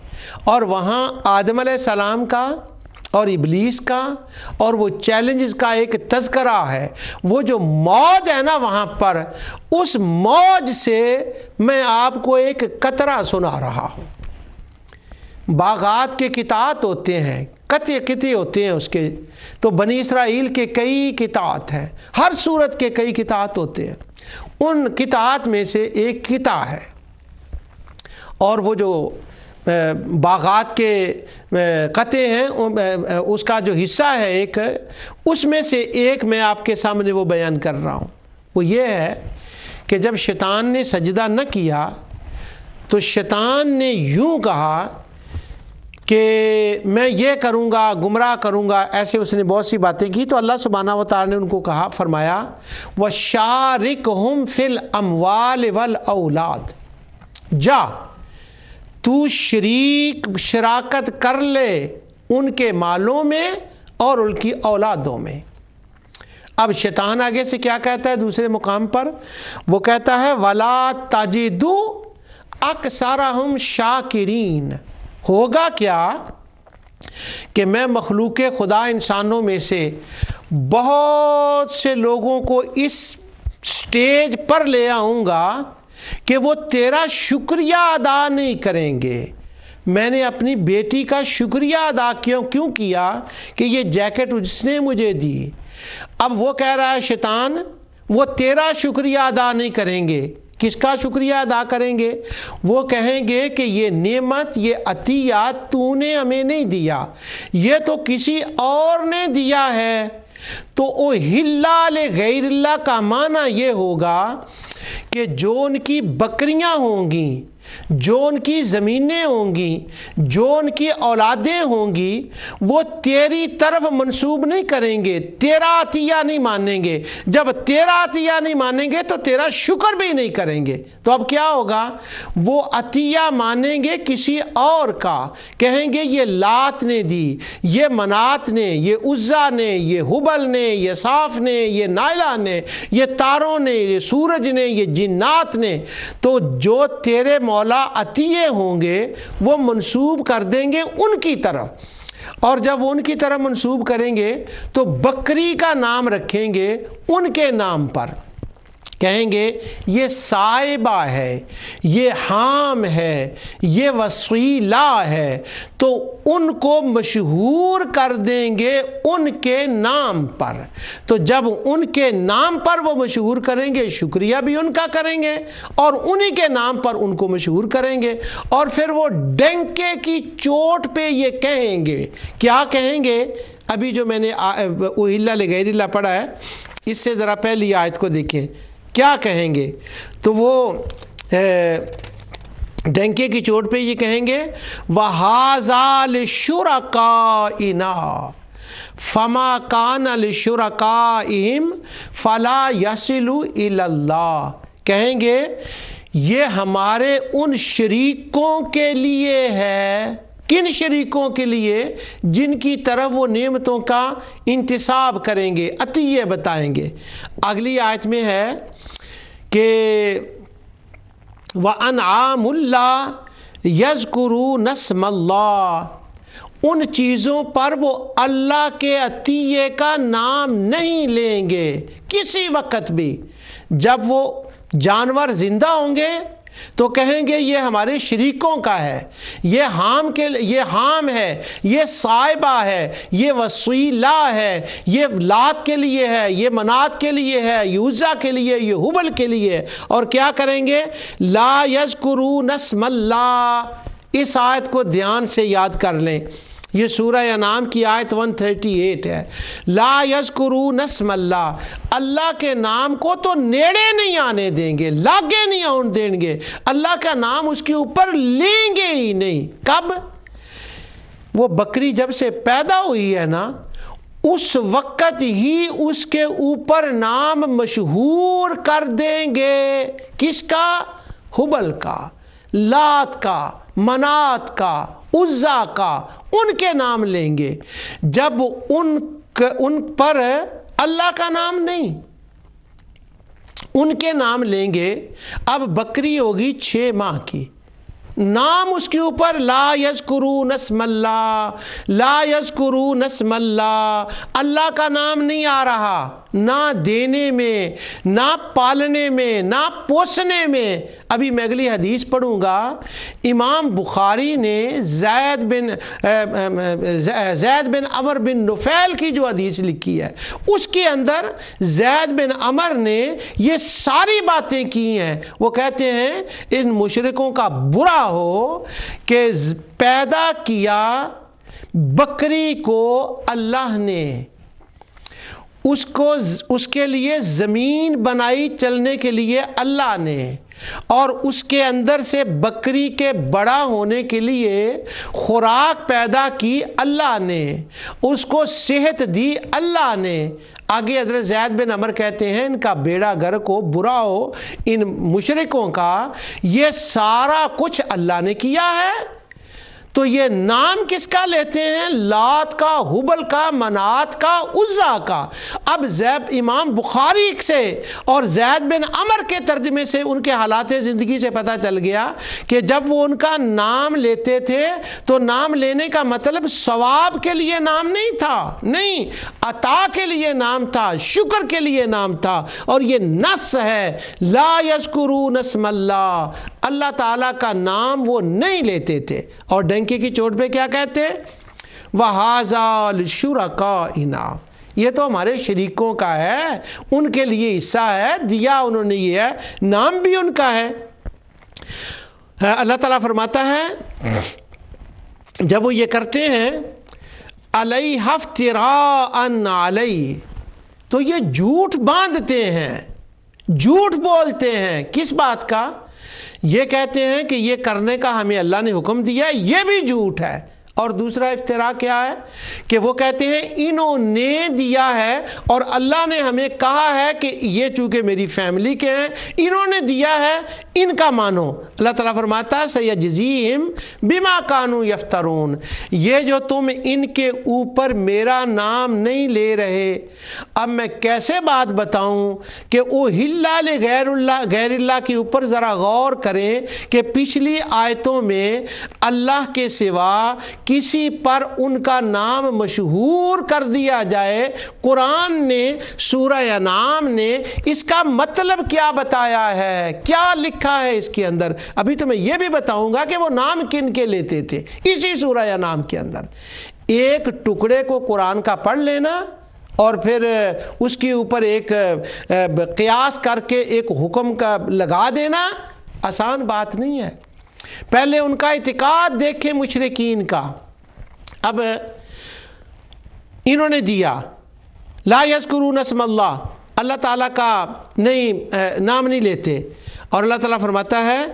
اور وہاں آدم علیہ السلام کا اور ابلیس کا اور وہ چیلنجز کا ایک تذکرہ ہے۔ وہ جو موج ہے نا وہاں پر، اس موج سے میں آپ کو ایک قطرہ سنا رہا ہوں۔ باغات کے قطعات ہوتے ہیں، قطعے ہوتے ہیں اس کے، تو بنی اسرائیل کے کئی قطعات ہیں، ہر سورت کے کئی قطعات ہوتے ہیں، ان قطعات میں سے ایک قطعہ ہے، اور وہ جو باغات کے قطعے ہیں اس کا جو حصہ ہے ایک، اس میں سے ایک میں آپ کے سامنے وہ بیان کر رہا ہوں۔ وہ یہ ہے کہ جب شیطان نے سجدہ نہ کیا تو شیطان نے یوں کہا کہ میں یہ کروں گا، گمراہ کروں گا، ایسے اس نے بہت سی باتیں کی، تو اللہ سبحانہ و تعالی نے ان کو کہا، فرمایا وَشَارِكْهُمْ فِي الْأَمْوَالِ وَالْأَوْلَادِ، جا تو شراکت کر لے ان کے مالوں میں اور ان کی اولادوں میں۔ اب شیطان آگے سے کیا کہتا ہے دوسرے مقام پر؟ وہ کہتا ہے وَلَا تَجِدُ أَكْثَرَهُمْ شَاكِرِينَ، ہوگا کیا کہ میں مخلوق خدا انسانوں میں سے بہت سے لوگوں کو اس سٹیج پر لے آؤں گا کہ وہ تیرا شکریہ ادا نہیں کریں گے۔ میں نے اپنی بیٹی کا شکریہ ادا کیوں کیا کہ یہ جیکٹ اس نے مجھے دی۔ اب وہ کہہ رہا ہے شیطان وہ تیرا شکریہ ادا نہیں کریں گے۔ کس کا شکریہ ادا کریں گے؟ وہ کہیں گے کہ یہ نعمت، یہ عطیہ تو نے ہمیں نہیں دیا، یہ تو کسی اور نے دیا ہے۔ تو اوہلا لغیر اللہ کا معنی یہ ہوگا کہ جو ان کی بکریاں ہوں گی، جو ان کی زمینیں ہوں گی، جو ان کی اولادیں ہوں گی، وہ تیری طرف منسوب نہیں کریں گے، تیرا عطیہ نہیں مانیں گے۔ جب تیرا عطیہ نہیں مانیں گے تو تیرا شکر بھی نہیں کریں گے۔ تو اب کیا ہوگا؟ وہ عطیہ مانیں گے کسی اور کا، کہیں گے یہ لات نے دی، یہ منات نے، یہ عزا نے، یہ حبل نے، یہ صاف نے، یہ نائلہ نے، یہ تاروں نے، یہ سورج نے، یہ جنات نے۔ تو جو تیرے مولا عطیے ہوں گے وہ منسوب کر دیں گے ان کی طرف، اور جب وہ ان کی طرف منسوب کریں گے تو بکری کا نام رکھیں گے ان کے نام پر، کہیں گے یہ صائبہ ہے، یہ حام ہے، یہ وسیلہ ہے، تو ان کو مشہور کر دیں گے ان کے نام پر۔ تو جب ان کے نام پر وہ مشہور کریں گے، شکریہ بھی ان کا کریں گے اور انہی کے نام پر ان کو مشہور کریں گے، اور پھر وہ ڈنکے کی چوٹ پہ یہ کہیں گے۔ کیا کہیں گے؟ ابھی جو میں نے اوہلا لغیر اللہ پڑھا ہے، اس سے ذرا پہلی آیت کو دیکھیں، کیا کہیں گے؟ تو وہ ڈنکے کی چوٹ پہ یہ کہیں گے وَهَذَا لِشُرَكَائِنَا فَمَا كَانَ لِشُرَكَائِهِمْ فَلَا يَصِلُ إِلَى اللَّهِ، کہیں گے یہ ہمارے ان شریکوں کے لیے ہے۔ کن شریکوں کے لیے؟ جن کی طرف وہ نعمتوں کا انتساب کریں گے، عطیے بتائیں گے۔ اگلی آیت میں ہے کہ وَأَنْعَامُ اللَّهِ يَذْكُرُونَ اسْمَ اللَّهِ، ان چیزوں پر وہ اللہ کے عطیے کا نام نہیں لیں گے کسی وقت بھی۔ جب وہ جانور زندہ ہوں گے تو کہیں گے یہ ہمارے شریکوں کا ہے، یہ حام ہے، یہ صائبہ ہے، یہ وسیلہ ہے، یہ لات کے لیے ہے، یہ منات کے لیے ہے، یہ عزا کے لیے، یہ حبل کے لیے۔ اور کیا کریں گے؟ لا یذکرون اسم اللہ۔ اس آیت کو دھیان سے یاد کر لیں، یہ سورہ انعام کی آیت 138 ہے۔ لا یذکرون اسم اللہ، اللہ کے نام کو تو نیڑے نہیں آنے دیں گے، لاگے نہیں آنے دیں گے، اللہ کا نام اس کے اوپر لیں گے ہی نہیں۔ کب؟ وہ بکری جب سے پیدا ہوئی ہے نا، اس وقت ہی اس کے اوپر نام مشہور کر دیں گے۔ کس کا؟ حبل کا، لات کا، منات کا، عزا کا، ان کے نام لیں گے۔ جب ان پر اللہ کا نام نہیں، ان کے نام لیں گے۔ اب بکری ہوگی 6 ماہ کی، نام اس کے اوپر لا یذکرون اسم اللہ، لا یذکرون اسم اللہ، اللہ کا نام نہیں آ رہا، نہ دینے میں، نہ پالنے میں، نہ پوسنے میں۔ ابھی میں اگلی حدیث پڑھوں گا، امام بخاری نے زید بن عمر بن نفیل کی جو حدیث لکھی ہے، اس کے اندر زید بن عمر نے یہ ساری باتیں کی ہیں۔ وہ کہتے ہیں ان مشرکوں کا برا ہو کہ پیدا کیا بکری کو اللہ نے، اس کے لیے زمین بنائی چلنے کے لیے اللہ نے، اور اس کے اندر سے بکری کے بڑا ہونے کے لیے خوراک پیدا کی اللہ نے، اس کو صحت دی اللہ نے۔ آگے حضرت زید بن عمر کہتے ہیں ان کا بیڑا گرک ہو، برا ہو ان مشرکوں کا، یہ سارا کچھ اللہ نے کیا ہے۔ تو یہ نام کس کا لیتے ہیں؟ لات کا، حبل کا، منات کا، عزا کا۔ اب امام بخاری سے اور زید بن عمر کے ترجمے سے ان کے حالات زندگی سے پتہ چل گیا کہ جب وہ ان کا نام لیتے تھے تو نام لینے کا مطلب ثواب کے لیے نام نہیں تھا، نہیں، عطا کے لیے نام تھا، شکر کے لیے نام تھا۔ اور یہ نص ہے، لا یذکرون اسم اللہ، اللہ تعالیٰ کا نام وہ نہیں لیتے تھے۔ اور ڈنکی کی چوٹ پہ کیا کہتے ہیں؟ وَهَذَا لِشُرَكَائِنَا، یہ تو ہمارے شریکوں کا ہے، ان کے لیے حصہ ہے، دیا انہوں نے، یہ ہے، نام بھی ان کا ہے۔ اللہ تعالیٰ فرماتا ہے جب وہ یہ کرتے ہیں علیہ افتراء علیہ، تو یہ جھوٹ باندھتے ہیں، جھوٹ بولتے ہیں۔ کس بات کا؟ یہ کہتے ہیں کہ یہ کرنے کا ہمیں اللہ نے حکم دیا ہے، یہ بھی جھوٹ ہے۔ اور دوسرا افتراء کیا ہے کہ وہ کہتے ہیں انہوں نے دیا ہے اور اللہ نے ہمیں کہا ہے کہ یہ چونکہ میری فیملی کے ہیں، انہوں نے دیا ہے، ان کا مانو۔ اللہ تعالیٰ فرماتا ہے سَيَجْزِيهِمْ بِمَا كَانُوا يَفْتَرُونَ، یہ جو تم ان کے اوپر میرا نام نہیں لے رہے، اب میں کیسے بات بتاؤں کہ اُحِلَّ غیر اللہ کے اوپر ذرا غور کریں کہ پچھلی آیتوں میں اللہ کے سوا کسی پر ان کا نام مشہور کر دیا جائے۔ قرآن نے، سورہ انعام نے اس کا مطلب کیا بتایا ہے، کیا لکھا ہے اس کے اندر۔ ابھی تو میں یہ بھی بتاؤں گا کہ وہ نام کن کے لیتے تھے اسی سورہ انعام کے اندر۔ ایک ٹکڑے کو قرآن کا پڑھ لینا اور پھر اس کے اوپر ایک قیاس کر کے ایک حکم کا لگا دینا آسان بات نہیں ہے۔ پہلے ان کا اعتقاد دیکھیں مشرکین کا۔ اب انہوں نے دیا لا یذکرون اسم اللہ، اللہ تعالیٰ کا نام نہیں لیتے، اور اللہ تعالیٰ فرماتا ہے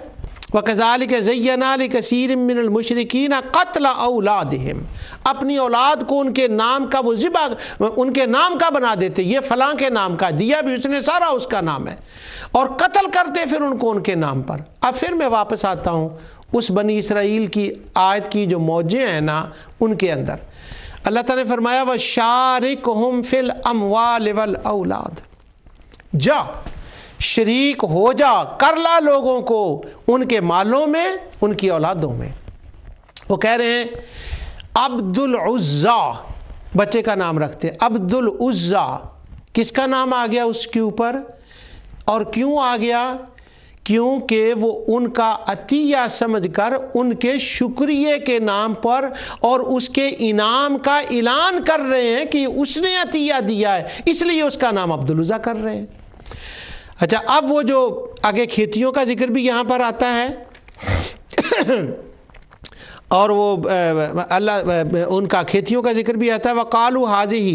وَكَذَلِكَ زَيَّنَا لِكَثِيرٍ مِّنَ الْمُشْرِكِينَ قَتْلَ أَوْلَادِهِمْ، اپنی اولاد کو ان کے نام کا وہ ذبح ان کے نام کا بنا دیتے، یہ فلاں کے نام کا دیا بھی اس نے، سارا اس کا نام ہے، اور قتل کرتے پھر ان کو ان کے نام پر۔ اب پھر میں واپس آتا ہوں اس بنی اسرائیل کی آیت کی جو موجیں ہیں نا ان کے اندر۔ اللہ تعالیٰ نے فرمایا وَشَارِكْهُمْ فِي الْأَمْوَالِ وَالْأَوْلَادِ، جا شریک ہو جا، کر لا لوگوں کو ان کے مالوں میں، ان کی اولادوں میں۔ وہ کہہ رہے ہیں عبد العزا، بچے کا نام رکھتے، عبد العزا، کس کا نام آ گیا اس کے اوپر؟ اور کیوں آ گیا؟ کیونکہ وہ ان کا عطیہ سمجھ کر ان کے شکریہ کے نام پر اور اس کے انعام کا اعلان کر رہے ہیں کہ اس نے عطیہ دیا ہے، اس لیے اس کا نام عبد العزا کر رہے ہیں۔ اچھا، اب وہ جو آگے کھیتیوں کا ذکر بھی یہاں پر آتا ہے اور وہ اللہ ان کا کھیتیوں کا ذکر بھی آتا ہے وَقَالُوا هَٰذِهِ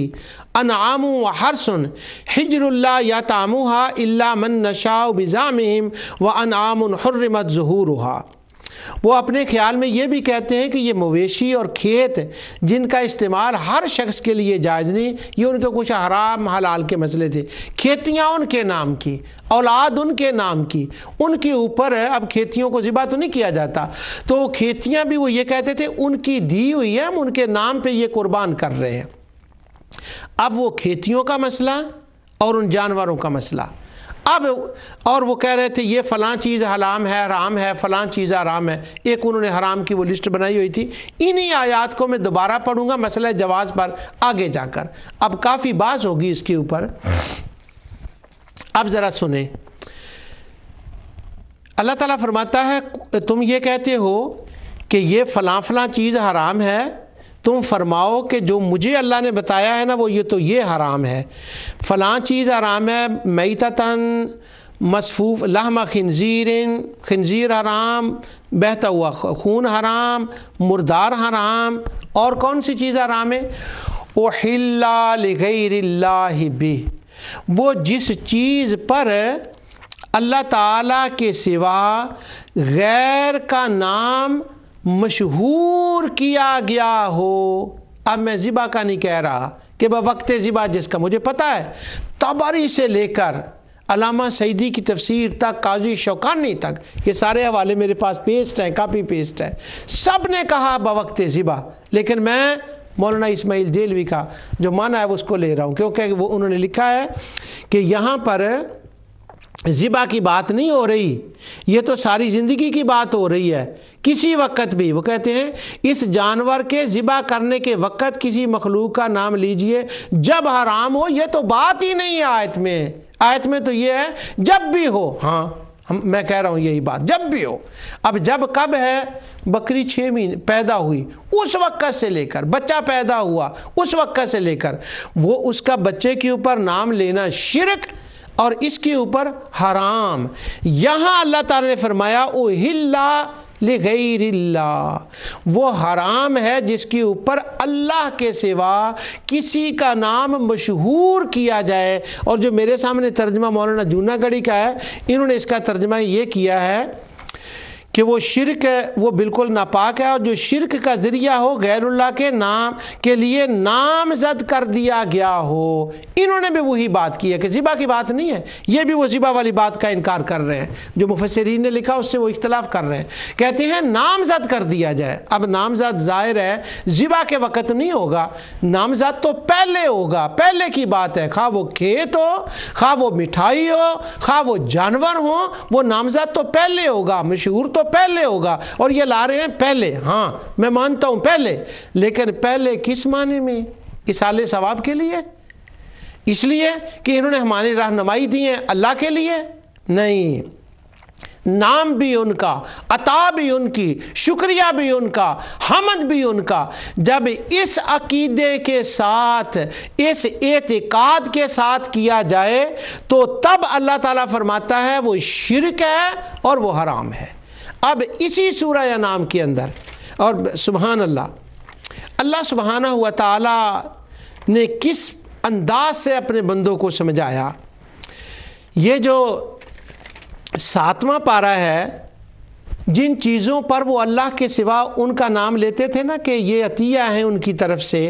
أَنْعَامٌ وَحَرْثٌ حِجْرُ اللَّهِ يَطْعَمُهَا إِلَّا مَن نَّشَاءُ بِزَعْمِهِمْ وَأَنْعَامٌ حُرِّمَتْ ظُهُورُهَا۔ وہ اپنے خیال میں یہ بھی کہتے ہیں کہ یہ مویشی اور کھیت جن کا استعمال ہر شخص کے لیے جائز نہیں، یہ ان کے کچھ حرام حلال کے مسئلے تھے۔ کھیتیاں ان کے نام کی، اولاد ان کے نام کی، ان کے اوپر اب کھیتیوں کو ذبح تو نہیں کیا جاتا، تو وہ کھیتیاں بھی وہ یہ کہتے تھے ان کی دی ہوئی ہے، ہم ان کے نام پہ یہ قربان کر رہے ہیں۔ اب وہ کھیتیوں کا مسئلہ اور ان جانوروں کا مسئلہ، اب اور وہ کہہ رہے تھے یہ فلاں چیز حرام ہے، حرام ہے، فلاں چیز حرام ہے، ایک انہوں نے حرام کی وہ لسٹ بنائی ہوئی تھی۔ انہی آیات کو میں دوبارہ پڑھوں گا مسئلہ جواز پر آگے جا کر، اب کافی بحث ہوگی اس کے اوپر۔ اب ذرا سنیں، اللہ تعالیٰ فرماتا ہے تم یہ کہتے ہو کہ یہ فلاں فلاں چیز حرام ہے، تم فرماؤ کہ جو مجھے اللہ نے بتایا ہے نا وہ یہ تو یہ حرام ہے، فلاں چیز حرام ہے، میتتاً مصفوف لحم خنزیر، خنزیر حرام، بہتا ہوا خون حرام، مردار حرام، اور کون سی چیز حرام ہے؟ احل لغیر اللہ بہ، وہ جس چیز پر اللہ تعالیٰ کے سوا غیر کا نام مشہور کیا گیا ہو۔ اب میں ذبح کا نہیں کہہ رہا کہ بوقت ذبح جس کا مجھے پتہ ہے، تبری سے لے کر علامہ سعیدی کی تفسیر تک، قاضی شوکانی تک، یہ سارے حوالے میرے پاس پیسٹ ہیں، کاپی پیسٹ ہے، سب نے کہا بوقت ذبح، لیکن میں مولانا اسماعیل دیلوی کا جو معنی ہے اس کو لے رہا ہوں، کیونکہ وہ انہوں نے لکھا ہے کہ یہاں پر ذبح کی بات نہیں ہو رہی، یہ تو ساری زندگی کی بات ہو رہی ہے، کسی وقت بھی۔ وہ کہتے ہیں اس جانور کے ذبح کرنے کے وقت کسی مخلوق کا نام لیجئے جب حرام ہو، یہ تو بات ہی نہیں ہے آیت میں۔ آیت میں تو یہ ہے جب بھی ہو، ہاں میں کہہ رہا ہوں یہی بات، جب بھی ہو۔ اب جب کب ہے؟ بکری 6 مہینے پیدا ہوئی اس وقت سے لے کر، بچہ پیدا ہوا اس وقت سے لے کر، وہ اس کا بچے کے اوپر نام لینا شرک اور اس کے اوپر حرام۔ یہاں اللہ تعالی نے فرمایا اوہل لغیر اللہ، وہ حرام ہے جس کے اوپر اللہ کے سوا کسی کا نام مشہور کیا جائے۔ اور جو میرے سامنے ترجمہ مولانا جوناگڑھی کا ہے، انہوں نے اس کا ترجمہ یہ کیا ہے کہ وہ شرک ہے، وہ بالکل ناپاک ہے، اور جو شرک کا ذریعہ ہو غیر اللہ کے نام کے لیے نامزد کر دیا گیا ہو۔ انہوں نے بھی وہی بات کی ہے کہ ذبح کی بات نہیں ہے، یہ بھی وہ ذبح والی بات کا انکار کر رہے ہیں، جو مفسرین نے لکھا اس سے وہ اختلاف کر رہے ہیں، کہتے ہیں نامزد کر دیا جائے۔ اب نامزد ظاہر ہے ذبح کے وقت نہیں ہوگا، نامزد تو پہلے ہوگا، پہلے کی بات ہے، خواہ وہ کھیت ہو، خواہ وہ مٹھائی ہو، خواہ وہ جانور ہو، وہ نامزد تو پہلے ہوگا، مشہور تو پہلے ہوگا، اور یہ لا رہے ہیں پہلے۔ ہاں میں مانتا ہوں پہلے، لیکن پہلے کس معنی میں؟ اصالِ ثواب کے لیے؟ اس لیے کہ انہوں نے ہماری رہنمائی دی ہے اللہ کے لیے؟ نہیں، نام بھی ان کا، عطا بھی ان کی، شکریہ بھی ان کا، حمد بھی ان کا۔ جب اس عقیدے کے ساتھ، اس اعتقاد کے ساتھ کیا جائے تو تب اللہ تعالیٰ فرماتا ہے وہ شرک ہے اور وہ حرام ہے۔ اب اسی سورہ انعام کے اندر، اور سبحان اللہ، اللہ سبحانہ و تعالی نے کس انداز سے اپنے بندوں کو سمجھایا۔ یہ جو 7واں پارہ ہے، جن چیزوں پر وہ اللہ کے سوا ان کا نام لیتے تھے نا کہ یہ عطیہ ہیں ان کی طرف سے،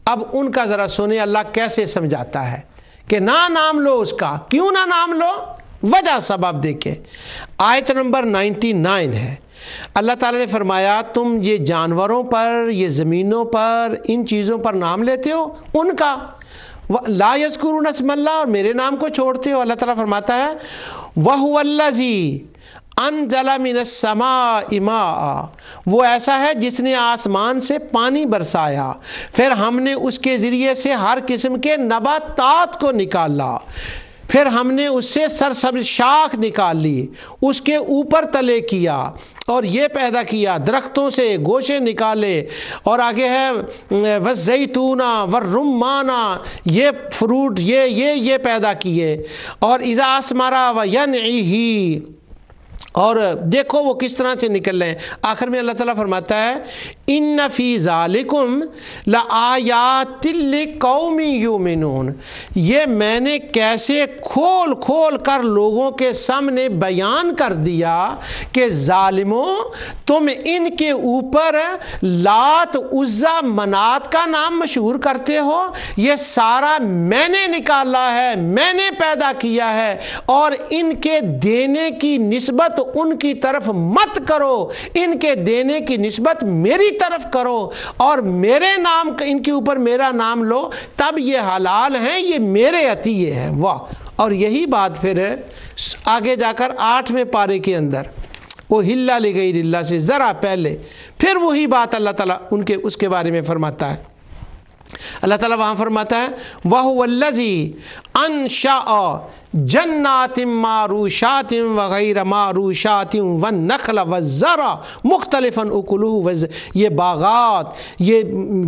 اب ان کا ذرا سنیں اللہ کیسے سمجھاتا ہے کہ نہ نام لو اس کا۔ کیوں نہ نام لو؟ وجہ سبب دیکھیں، آیت نمبر 99 ہے۔ اللہ تعالیٰ نے فرمایا تم یہ جانوروں پر، یہ زمینوں پر، ان چیزوں پر نام لیتے ہو ان کا، لا یذکرون اسم اللہ، اور میرے نام کو چھوڑتے ہو۔ اللہ تعالیٰ فرماتا ہے وَهُوَ الَّذِي أَنزَلَ مِنَ السَّمَاءِ مَاءً، وہ ایسا ہے جس نے آسمان سے پانی برسایا، پھر ہم نے اس کے ذریعے سے ہر قسم کے نباتات کو نکالا، پھر ہم نے اس سے سرسبز شاخ نکال لی، اس کے اوپر تلے کیا، اور یہ پیدا کیا درختوں سے گوشے نکالے، اور آگے ہے والزیتون والرمان، یہ فروٹ یہ پیدا کیے، اور اذا اثمر وینعی، اور دیکھو وہ کس طرح سے نکل رہے ہیں۔ آخر میں اللہ تعالیٰ فرماتا ہے ان فی ذالکم لآیات لقوم یؤمنون، یہ میں نے کیسے کھول کھول کر لوگوں کے سامنے بیان کر دیا کہ ظالموں تم ان کے اوپر لات عزا منات کا نام مشہور کرتے ہو، یہ سارا میں نے نکالا ہے، میں نے پیدا کیا ہے، اور ان کے دینے کی نسبت ان کی طرف مت کرو، ان کے دینے کی نسبت میری طرف کرو، اور میرے نام ان کے اوپر میرا نام لو، تب یہ حلال ہیں، یہ میرے عطیے ہیں۔ واہ! اور یہی بات پھر آگے جا کر 8ویں پارے کے اندر اوہل لغیر اللہ سے ذرا پہلے پھر وہی بات اللہ تعالیٰ اس کے بارے میں فرماتا ہے۔ اللہ تعالیٰ وہاں فرماتا ہے وَهُوَ الَّذِي أَنشَأَ جَنَّاتٍ مَّعْرُوشَاتٍ وَغَيْرَ مَعْرُوشَاتٍ وَالنَّخْلَ وَالزَّرْعَ مُخْتَلِفًا أُكُلُهُ، یہ باغات، یہ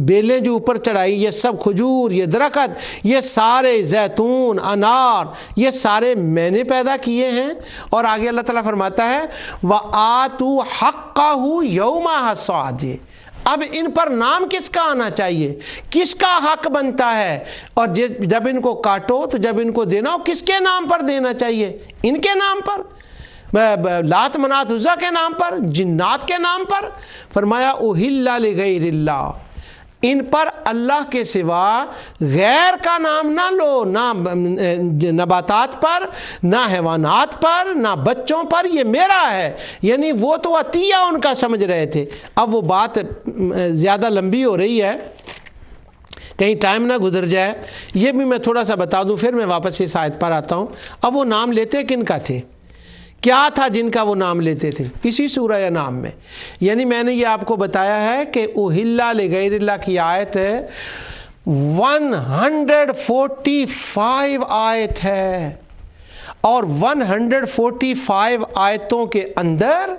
بیلیں جو اوپر چڑھائی، یہ سب کھجور، یہ درخت، یہ سارے زیتون، انار، یہ سارے میں نے پیدا کیے ہیں۔ اور آگے اللہ تعالیٰ فرماتا ہے وَآتُوا حَقَّهُ يَوْمَ حَصَادِهِ، اب ان پر نام کس کا آنا چاہیے، کس کا حق بنتا ہے، اور جب ان کو کاٹو تو جب ان کو دینا ہو کس کے نام پر دینا چاہیے؟ ان کے نام پر، لات منات عزا کے نام پر، جنات کے نام پر؟ فرمایا اوہل لغیر اللہ، ان پر اللہ کے سوا غیر کا نام نہ لو، نہ نباتات پر، نہ حیوانات پر، نہ بچوں پر، یہ میرا ہے۔ یعنی وہ تو عطیہ ان کا سمجھ رہے تھے۔ اب وہ بات زیادہ لمبی ہو رہی ہے، کہیں ٹائم نہ گزر جائے، یہ بھی میں تھوڑا سا بتا دوں، پھر میں واپس اس آیت پر آتا ہوں۔ اب وہ نام لیتے کن کا تھے؟ کیا تھا جن کا وہ نام لیتے تھے؟ اسی سورہ انعام میں، یعنی میں نے یہ آپ کو بتایا ہے کہ اہل لغیر اللہ کی آیت ہے 145 آیت ہے، اور 145 آیتوں کے اندر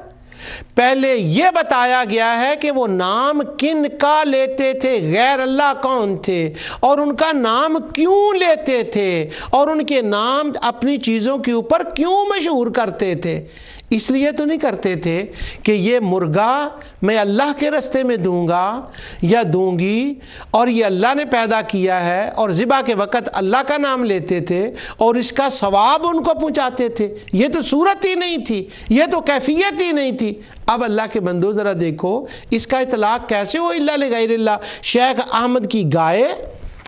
پہلے یہ بتایا گیا ہے کہ وہ نام کن کا لیتے تھے، غیر اللہ کون تھے، اور ان کا نام کیوں لیتے تھے، اور ان کے نام اپنی چیزوں کے اوپر کیوں مشہور کرتے تھے۔ اس لیے تو نہیں کرتے تھے کہ یہ مرغا میں اللہ کے رستے میں دوں گا یا دوں گی، اور یہ اللہ نے پیدا کیا ہے، اور ذبح کے وقت اللہ کا نام لیتے تھے اور اس کا ثواب ان کو پہنچاتے تھے۔ یہ تو صورت ہی نہیں تھی، یہ تو کیفیت ہی نہیں تھی۔ اب اللہ کے بندو ذرا دیکھو اس کا اطلاق کیسے ہو الا لغیر اللہ۔ شیخ احمد کی گائے،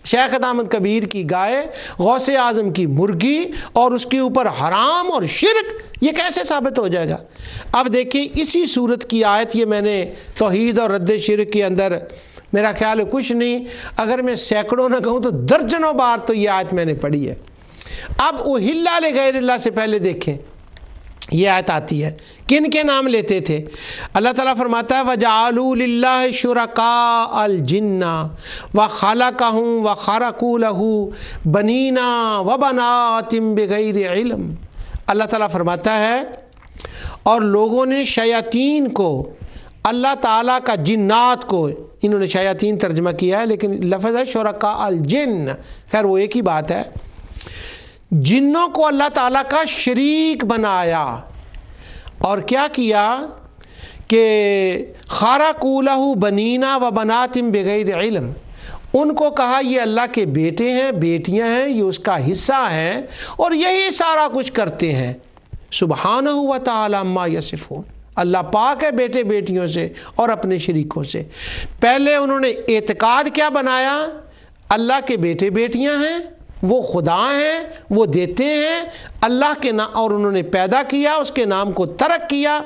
شیخ احمد کبیر کی گائے، غوث اعظم کی مرغی، اور اس کے اوپر حرام اور شرک، یہ کیسے ثابت ہو جائے گا؟ اب دیکھیں اسی صورت کی آیت، یہ میں نے توحید اور رد شرک کے اندر میرا خیال ہے کچھ نہیں، اگر میں سینکڑوں نہ کہوں تو درجنوں بار تو یہ آیت میں نے پڑھی ہے۔ اب اہل لغیر اللہ سے پہلے دیکھیں یہ آیت آتی ہے، کن کے نام لیتے تھے؟ اللہ تعالیٰ فرماتا ہے وَجَعَلُوا لِلَّهِ شُرَكَاءَ الْجِنَّ وَخَلَقَهُمْ وَخَرَقُوا لَهُ بَنِينَ وَبَنَاتٍ بِغَيْرِ عِلْمٍ۔ اللہ تعالیٰ فرماتا ہے اور لوگوں نے شیاطین کو، اللہ تعالیٰ کا جنات کو، انہوں نے شیاطین ترجمہ کیا ہے لیکن لفظ ہے شرکاء الجن، خیر وہ ایک ہی بات ہے، جنوں کو اللہ تعالیٰ کا شریک بنایا، اور کیا کیا کہ خَرَقُوا لَهُ بَنِينَ وَبَنَاتٍ بِغَيْرِ عِلْمٍ، ان کو کہا یہ اللہ کے بیٹے ہیں، بیٹیاں ہیں، یہ اس کا حصہ ہیں، اور یہی سارا کچھ کرتے ہیں۔ سبحانہ و تعالی عما یصفون، اللہ پاک ہے بیٹے بیٹیوں سے اور اپنے شریکوں سے۔ پہلے انہوں نے اعتقاد کیا بنایا؟ اللہ کے بیٹے بیٹیاں ہیں، وہ خدا ہیں، وہ دیتے ہیں اللہ کے نام، اور انہوں نے پیدا کیا، اس کے نام کو ترک کیا،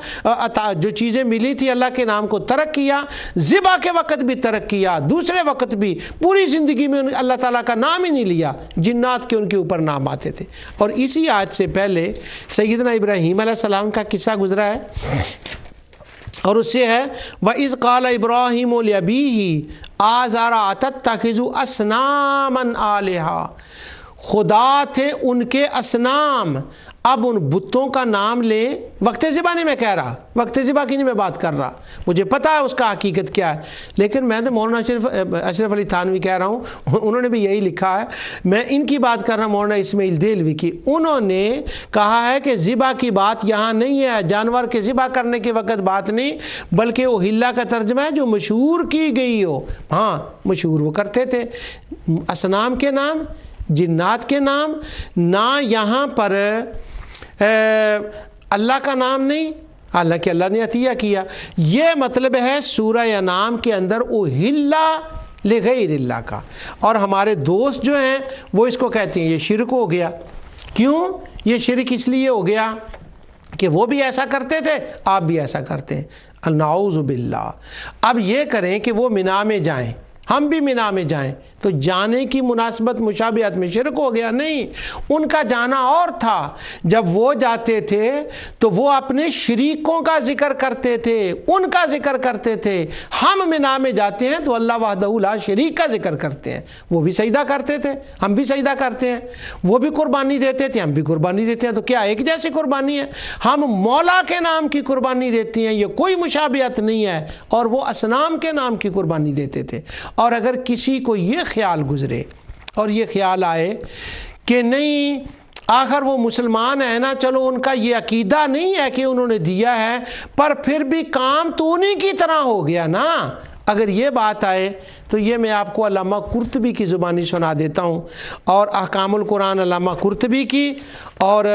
جو چیزیں ملی تھی اللہ کے نام کو ترک کیا، ذبح کے وقت بھی ترک کیا، دوسرے وقت بھی، پوری زندگی میں اللہ تعالیٰ کا نام ہی نہیں لیا، جنات کے ان کے اوپر نام آتے تھے۔ اور اسی آیت سے پہلے سیدنا ابراہیم علیہ السلام کا قصہ گزرا ہے، اور اس سے ہے وَإِذْ قَالَ إِبْرَاهِيمُ لِأَبِيهِ آزَرَ أَتَتَّخِذُ أَصْنَامًا آلِهَةً، خدا تھے ان کے اصنام۔ اب ان بتوں کا نام لیں، وقت ذبح نہیں میں کہہ رہا، وقت ذبح کی نہیں میں بات کر رہا، مجھے پتہ ہے اس کا حقیقت کیا ہے، لیکن میں تو مولانا اشرف علی تھانوی کہہ رہا ہوں، انہوں نے بھی یہی لکھا ہے، میں ان کی بات کر رہا ہوں، مولانا اسماعیل دہلوی کی۔ انہوں نے کہا ہے کہ ذبح کی بات یہاں نہیں ہے، جانور کے ذبح کرنے کے وقت بات نہیں، بلکہ وہ ہلا کا ترجمہ ہے جو مشہور کی گئی ہو۔ ہاں مشہور وہ کرتے تھے، اصنام کے نام، جنات کے نام، نہ یہاں پر اللہ کا نام نہیں، حالانکہ اللہ نے عطیہ کیا۔ یہ مطلب ہے سورہ انعام کے اندر اہل لغیر اللہ کا، اور ہمارے دوست جو ہیں وہ اس کو کہتے ہیں یہ شرک ہو گیا۔ کیوں یہ شرک؟ اس لیے ہو گیا کہ وہ بھی ایسا کرتے تھے، آپ بھی ایسا کرتے ہیں، نعوذ باللہ۔ اب یہ کریں کہ وہ مینا میں جائیں، ہم بھی مینا میں جائیں، تو جانے کی مناسبت مشابہت میں شرک ہو گیا؟ نہیں، ان کا جانا اور تھا۔ جب وہ جاتے تھے تو وہ اپنے شریکوں کا ذکر کرتے تھے، ان کا ذکر کرتے تھے۔ ہم مینا میں جاتے ہیں تو اللہ وحدہ لا شریک کا ذکر کرتے ہیں، وہ بھی سجدہ کرتے تھے، ہم بھی سجدہ کرتے ہیں، وہ بھی قربانی دیتے تھے، ہم بھی قربانی دیتے ہیں، تو کیا ایک جیسی قربانی ہے؟ ہم مولا کے نام کی قربانی دیتے ہیں، یہ کوئی مشابہت نہیں ہے، اور وہ اصنام کے نام کی قربانی دیتے تھے۔ اور اگر کسی کو یہ خیال گزرے اور یہ خیال آئے کہ نہیں آخر وہ مسلمان ہیں نا، چلو ان کا یہ عقیدہ نہیں ہے کہ انہوں نے دیا ہے، پر پھر بھی کام تو انہی کی طرح ہو گیا نا، اگر یہ بات آئے تو یہ میں آپ کو علامہ قرطبی کی زبانی سنا دیتا ہوں، اور احکام القرآن علامہ قرطبی کی اور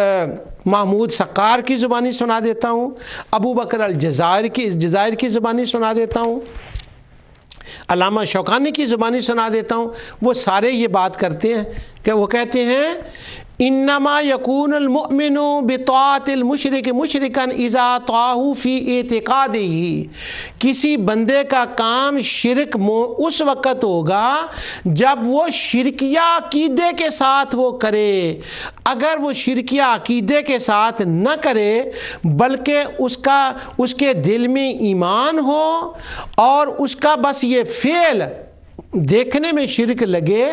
محمود سقار کی زبانی سنا دیتا ہوں، ابو بکر الجزائر کی زبانی سنا دیتا ہوں۔ علامہ شوکانی کی زبانی سنا دیتا ہوں، وہ سارے یہ بات کرتے ہیں کہ وہ کہتے ہیں انما یکون المؤمن بطاعت المشرک مشرکا اذا طاعہ فی اعتقادہ، کسی بندے کا کام شرک اس وقت ہوگا جب وہ شرکیہ عقیدے کے ساتھ وہ کرے۔ اگر وہ شرکیہ عقیدے کے ساتھ نہ کرے بلکہ اس کے دل میں ایمان ہو اور اس کا بس یہ فعل دیکھنے میں شرک لگے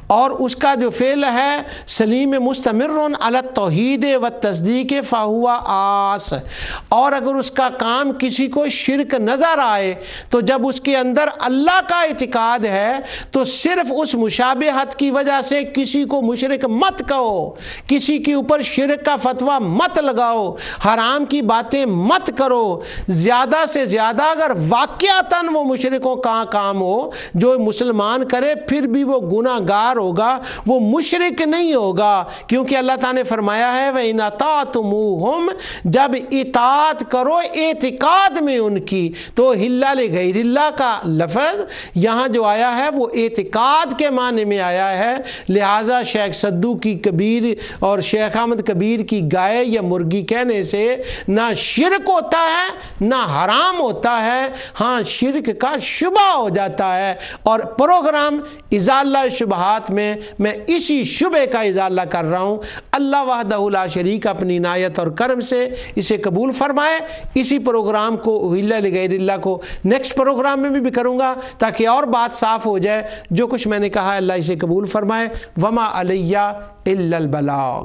اور اس کا جو فعل ہے سلیم مستمر علی التوحید و تصدیق فہو آس، اور اگر اس کا کام کسی کو شرک نظر آئے تو جب اس کے اندر اللہ کا اعتقاد ہے تو صرف اس مشابہت کی وجہ سے کسی کو مشرک مت کہو، کسی کے اوپر شرک کا فتویٰ مت لگاؤ، حرام کی باتیں مت کرو۔ زیادہ سے زیادہ اگر واقعتاً وہ مشرکوں کا کام ہو جو مسلمان کرے پھر بھی وہ گناہ گار ہوگا، وہ مشرک نہیں ہوگا، کیونکہ اللہ تعالیٰ نے فرمایا ہے وَإِنْ أَطَعْتُمُوهُمْ، جب اطاعت کرو اعتقاد میں ان کی، تو حِلَّ لِغَيْرِ اللہ کا لفظ یہاں جو آیا ہے وہ اعتقاد کے معنی میں آیا ہے، لہٰذا شیخ سدو کی کبیر اور شیخ احمد کبیر کی گائے یا مرغی کہنے سے نہ شرک ہوتا ہے نہ حرام ہوتا ہے، ہاں شرک کا شبہ ہو جاتا ہے۔ اور پروگرام ازالہ شبہات میں میں اسی شبہ کا ازالہ کر رہا ہوں۔ اللہ وحدہ لا شریک اپنی عنایت اور کرم سے اسے قبول فرمائے۔ اسی پروگرام کو اہل لغیر اللہ کو نیکسٹ پروگرام میں بھی کروں گا تاکہ اور بات صاف ہو جائے۔ جو کچھ میں نے کہا اللہ اسے قبول فرمائے۔ وما علیہ الا البلاغ۔